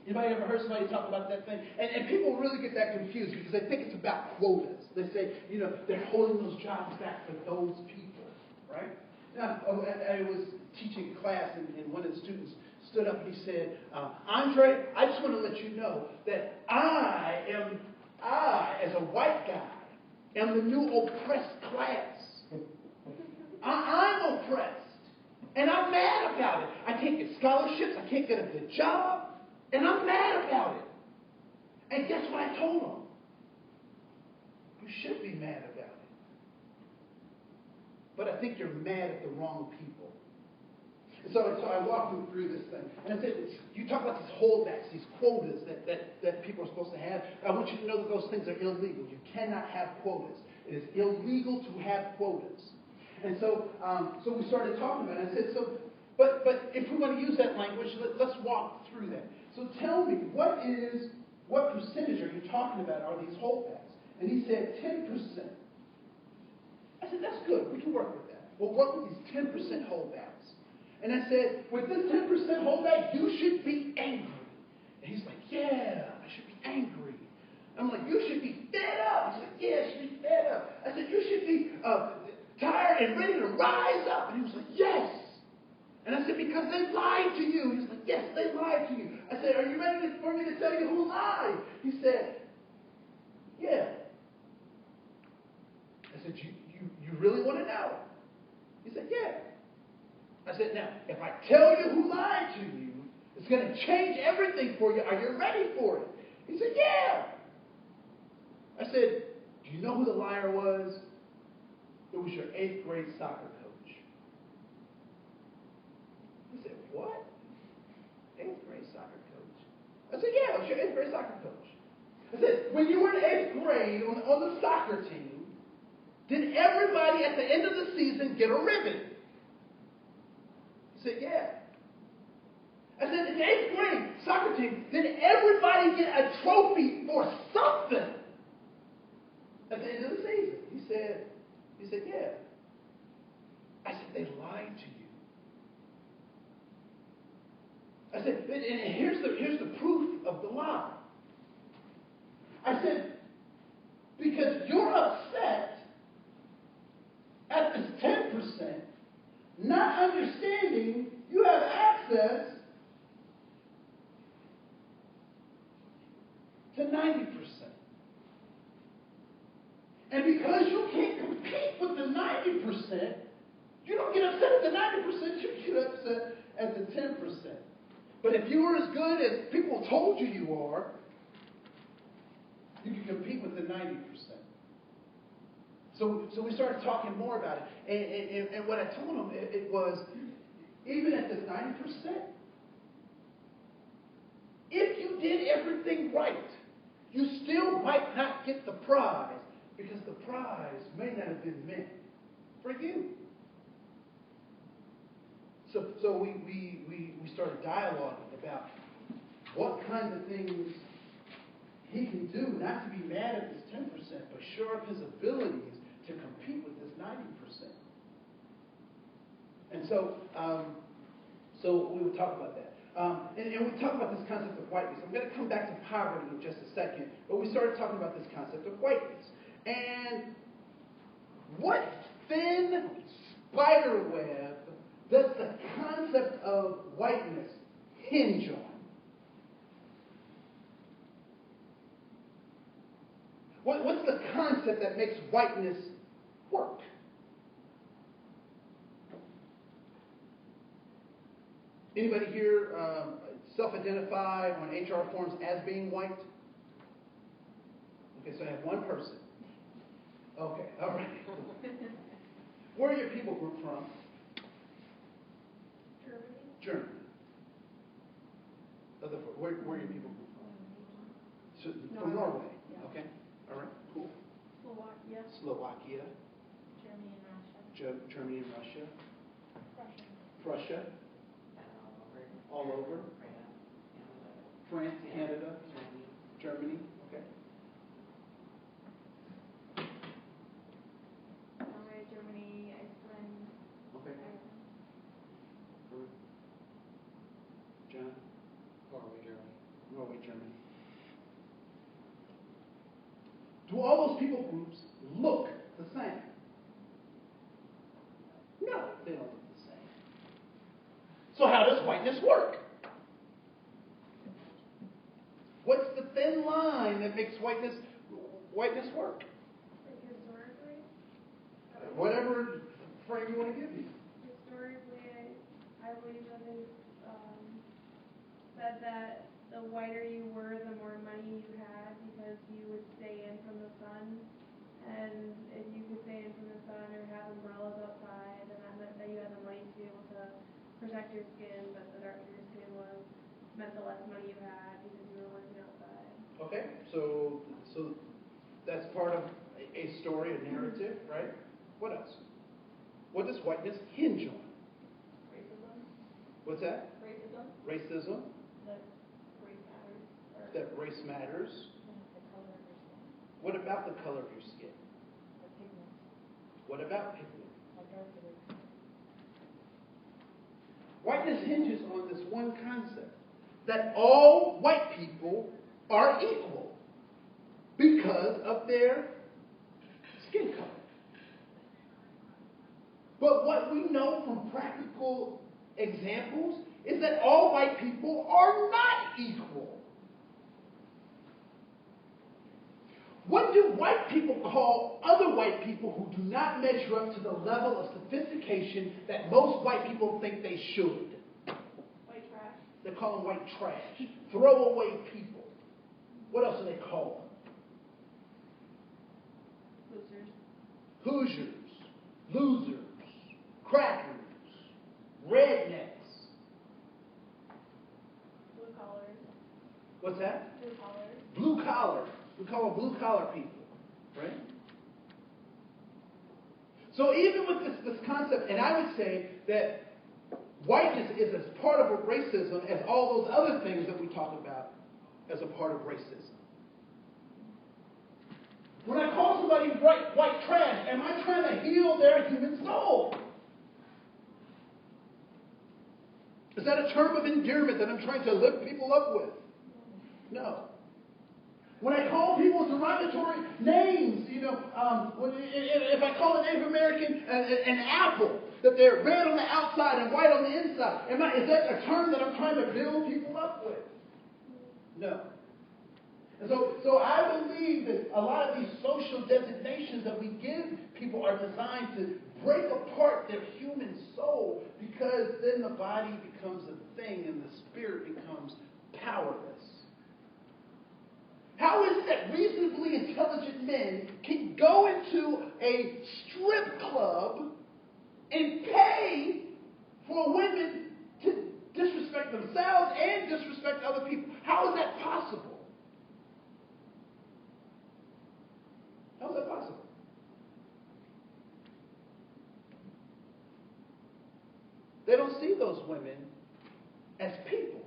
Anybody ever heard somebody talk about that thing? And people really get that confused because they think it's about quotas. They say, they're holding those jobs back for those people, right? Now, I was teaching a class, and one of the students stood up and he said, Andre, I just want to let you know that I, as a white guy, am the new oppressed class. I'm oppressed. And I'm mad about it. I can't get scholarships. I can't get a good job. And I'm mad about it. And guess what I told him? You should be mad about it. But I think you're mad at the wrong people. And so I walked him through this thing. And I said, you talk about these holdbacks, these quotas that people are supposed to have. I want you to know that those things are illegal. You cannot have quotas. It is illegal to have quotas. And so we started talking about it. I said, but if we want to use that language, let's walk through that. So tell me, what percentage are you talking about are these holdbacks? And he said 10%. I said, that's good. We can work with that. We'll work with these 10% holdbacks. And I said, with this 10% holdback, you should be angry. And he's like, yeah, I should be angry. I'm like, you should be fed up. He's like, yeah, I should be fed up. I said, you should be tired and ready to rise up. And he was like, yes. And I said, because they lied to you. He's like, yes, they lied to you. I said, are you ready for me to tell you who lied? He said, yeah. I said, you really want to know? He said, yeah. I said, now, if I tell you who lied to you, it's going to change everything for you. Are you ready for it? He said, yeah. I said, do you know who the liar was? It was your 8th grade soccer coach. He said, what? 8th grade soccer coach? I said, yeah, it was your 8th grade soccer coach. I said, when you were in 8th grade on the soccer team, did everybody at the end of the season get a ribbon? He said, yeah. I said, in the 8th grade soccer team, did everybody get a trophy for something at the end of the season? He said, yeah. I said, they lied to you. I said, and here's the proof of the lie. I said, because you're upset at this 10%, not understanding you have access to 90%. And because you can't compete with the 90%, you don't get upset at the 90%, you get upset at the 10%. But if you were as good as people told you are, you can compete with the 90%. So we started talking more about it. And what I told him, it was, even at this 90%, if you did everything right, you still might not get the prize, because the prize may not have been meant for you. So we started dialoguing about what kind of things he can do, not to be mad at this 10%, but shore up his abilities to compete with this 90%. And so we would talk about that. And we talk about this concept of whiteness. I'm going to come back to poverty in just a second, but we started talking about this concept of whiteness. And what thin spider web does the concept of whiteness hinge on? What's the concept that makes whiteness work? Anybody here self-identify on HR forms as being white? Okay, so I have one person. Okay, all right. Where are your people group from? Germany. Where are your people group from? So, from Norway. Yeah. Okay, all right, cool. Slovakia. Germany and Russia. Prussia. All over. France, Canada, Germany. Okay. Norway, Germany, Iceland. Okay. John? Norway, Germany. Do all those people groups look the same? No, they don't look the same. So how does whiteness work? What's the thin line that makes whiteness work? Historically? Whatever frame you want to give me. Historically, I believe that they said that the whiter you were, the more money you had because you would stay in from the sun. And if you could stay in from the sun or have umbrellas outside, then that meant that you had the money to be able to protect your skin, but the darker your skin was, meant the less money you had because you were working outside. Okay, so that's part of a story, a narrative, right? What else? What does whiteness hinge on? Racism. What's that? Racism. Racism. That race matters. That race matters. The color of your skin, What about the color of your skin? the pigment, What about pigment? how dark it is. Whiteness hinges on this one concept, that all white people are equal because of their skin color. But what we know from practical examples is that all white people are not equal. What do white people call other white people who do not measure up to the level of sophistication that most white people think they should? White trash. They call them white trash, throwaway people. What else do they call them? Losers. Hoosiers, losers, crackers, rednecks. Blue collars. What's that? Blue collars. Blue collar. We call them blue collar people, right? So even with this concept, and I would say that whiteness is as part of racism as all those other things that we talk about as a part of racism. When I call somebody white trash, am I trying to heal their human soul? Is that a term of endearment that I'm trying to lift people up with? No. When I call people derogatory names, if I call a Native American an apple, that they're red on the outside and white on the inside, is that a term that I'm trying to build people up with? No. And so I believe that a lot of these social designations that we give people are designed to break apart their human soul, because then the body becomes a thing and the spirit becomes powerless. How is it that reasonably intelligent men can go into a strip club and pay for women to disrespect themselves and disrespect other people? How is that possible? How is that possible? They don't see those women as people,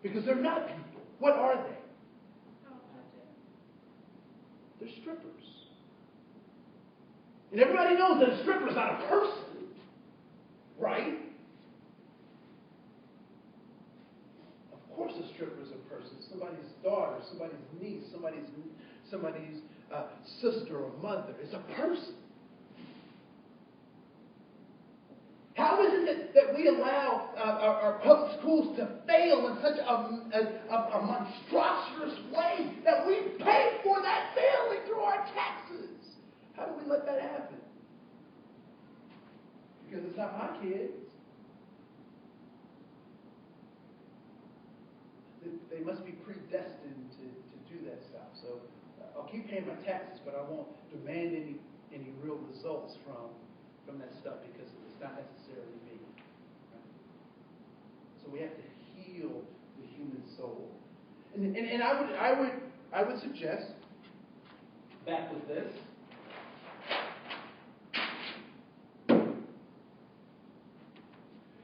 because they're not people. What are they? They're strippers. And everybody knows that a stripper is not a person, right? Of course a stripper is a person. Somebody's daughter, somebody's niece, somebody's sister or mother. It's a person. How is it that we allow our public schools to fail in such a monstrous way that we pay for that not my kids. They must be predestined to do that stuff. So I'll keep paying my taxes, but I won't demand any real results from that stuff because it's not necessarily me. Right? So we have to heal the human soul. And I would suggest, back with this,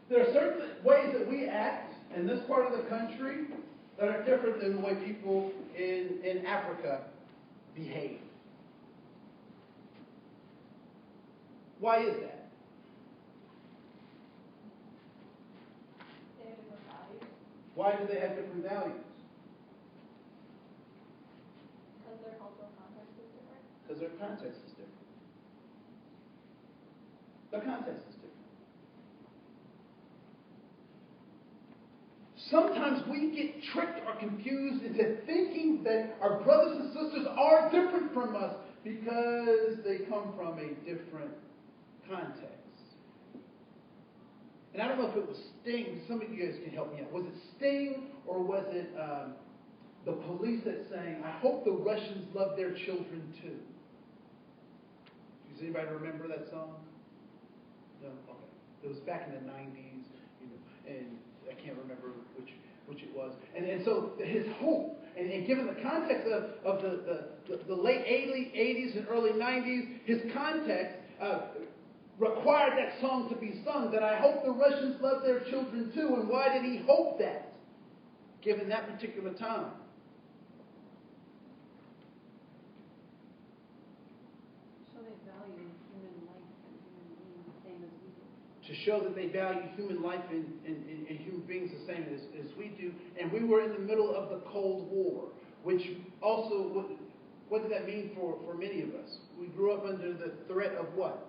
there are certain ways that we act in this part of the country that are different than the way people in Africa behave. Why is that? They have different values. Why do they have different values? Because their cultural context is different. Because their context is different. Their context is different. Sometimes we get tricked or confused into thinking that our brothers and sisters are different from us because they come from a different context. And I don't know if it was Sting. Some of you guys can help me out. Was it Sting or was it the Police that sang, "I hope the Russians love their children too"? Does anybody remember that song? No? Okay. It was back in the 90s, and I can't remember which it was. And so his hope, and given the context of the late 80s and early 90s, his context required that song to be sung, that I hope the Russians love their children too. And why did he hope that, given that particular time? So they value human life and human beings the same as we do. To show that they value human life and human beings the same as we do. And we were in the middle of the Cold War, which also, what did that mean for many of us? We grew up under the threat of what?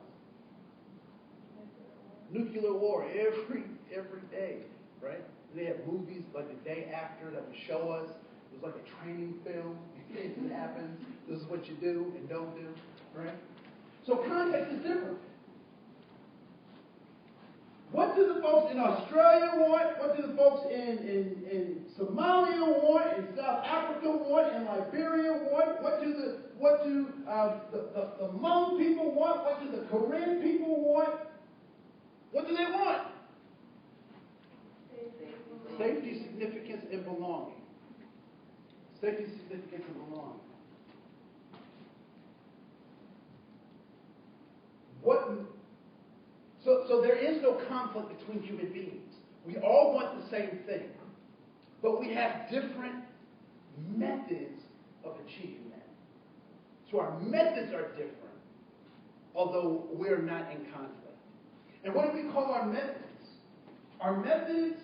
Nuclear war every day, right? And they have movies like The Day After that would show us. It was like a training film. In case it happens, this is what you do and don't do, right? So context is different. What do the folks in Australia want? What do the folks in Somalia want? In South Africa want? In Liberia want? What do the Hmong people want? What do the Korean people want? What do they want? Safety, significance, and belonging. Safety, significance, and belonging. So there is no conflict between human beings. We all want the same thing. But we have different methods of achieving that. So our methods are different, although we're not in conflict. And what do we call our methods? Our methods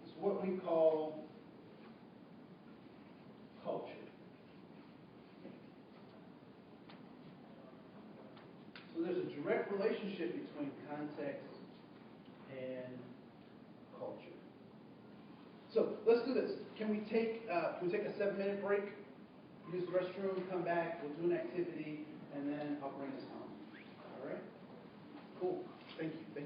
is what we call culture. So there's a direct relationship between context and culture. So let's do this. Can we take a 7-minute break? Use the restroom, come back, we'll do an activity, and then I'll bring us home. All right? Cool. Thank you.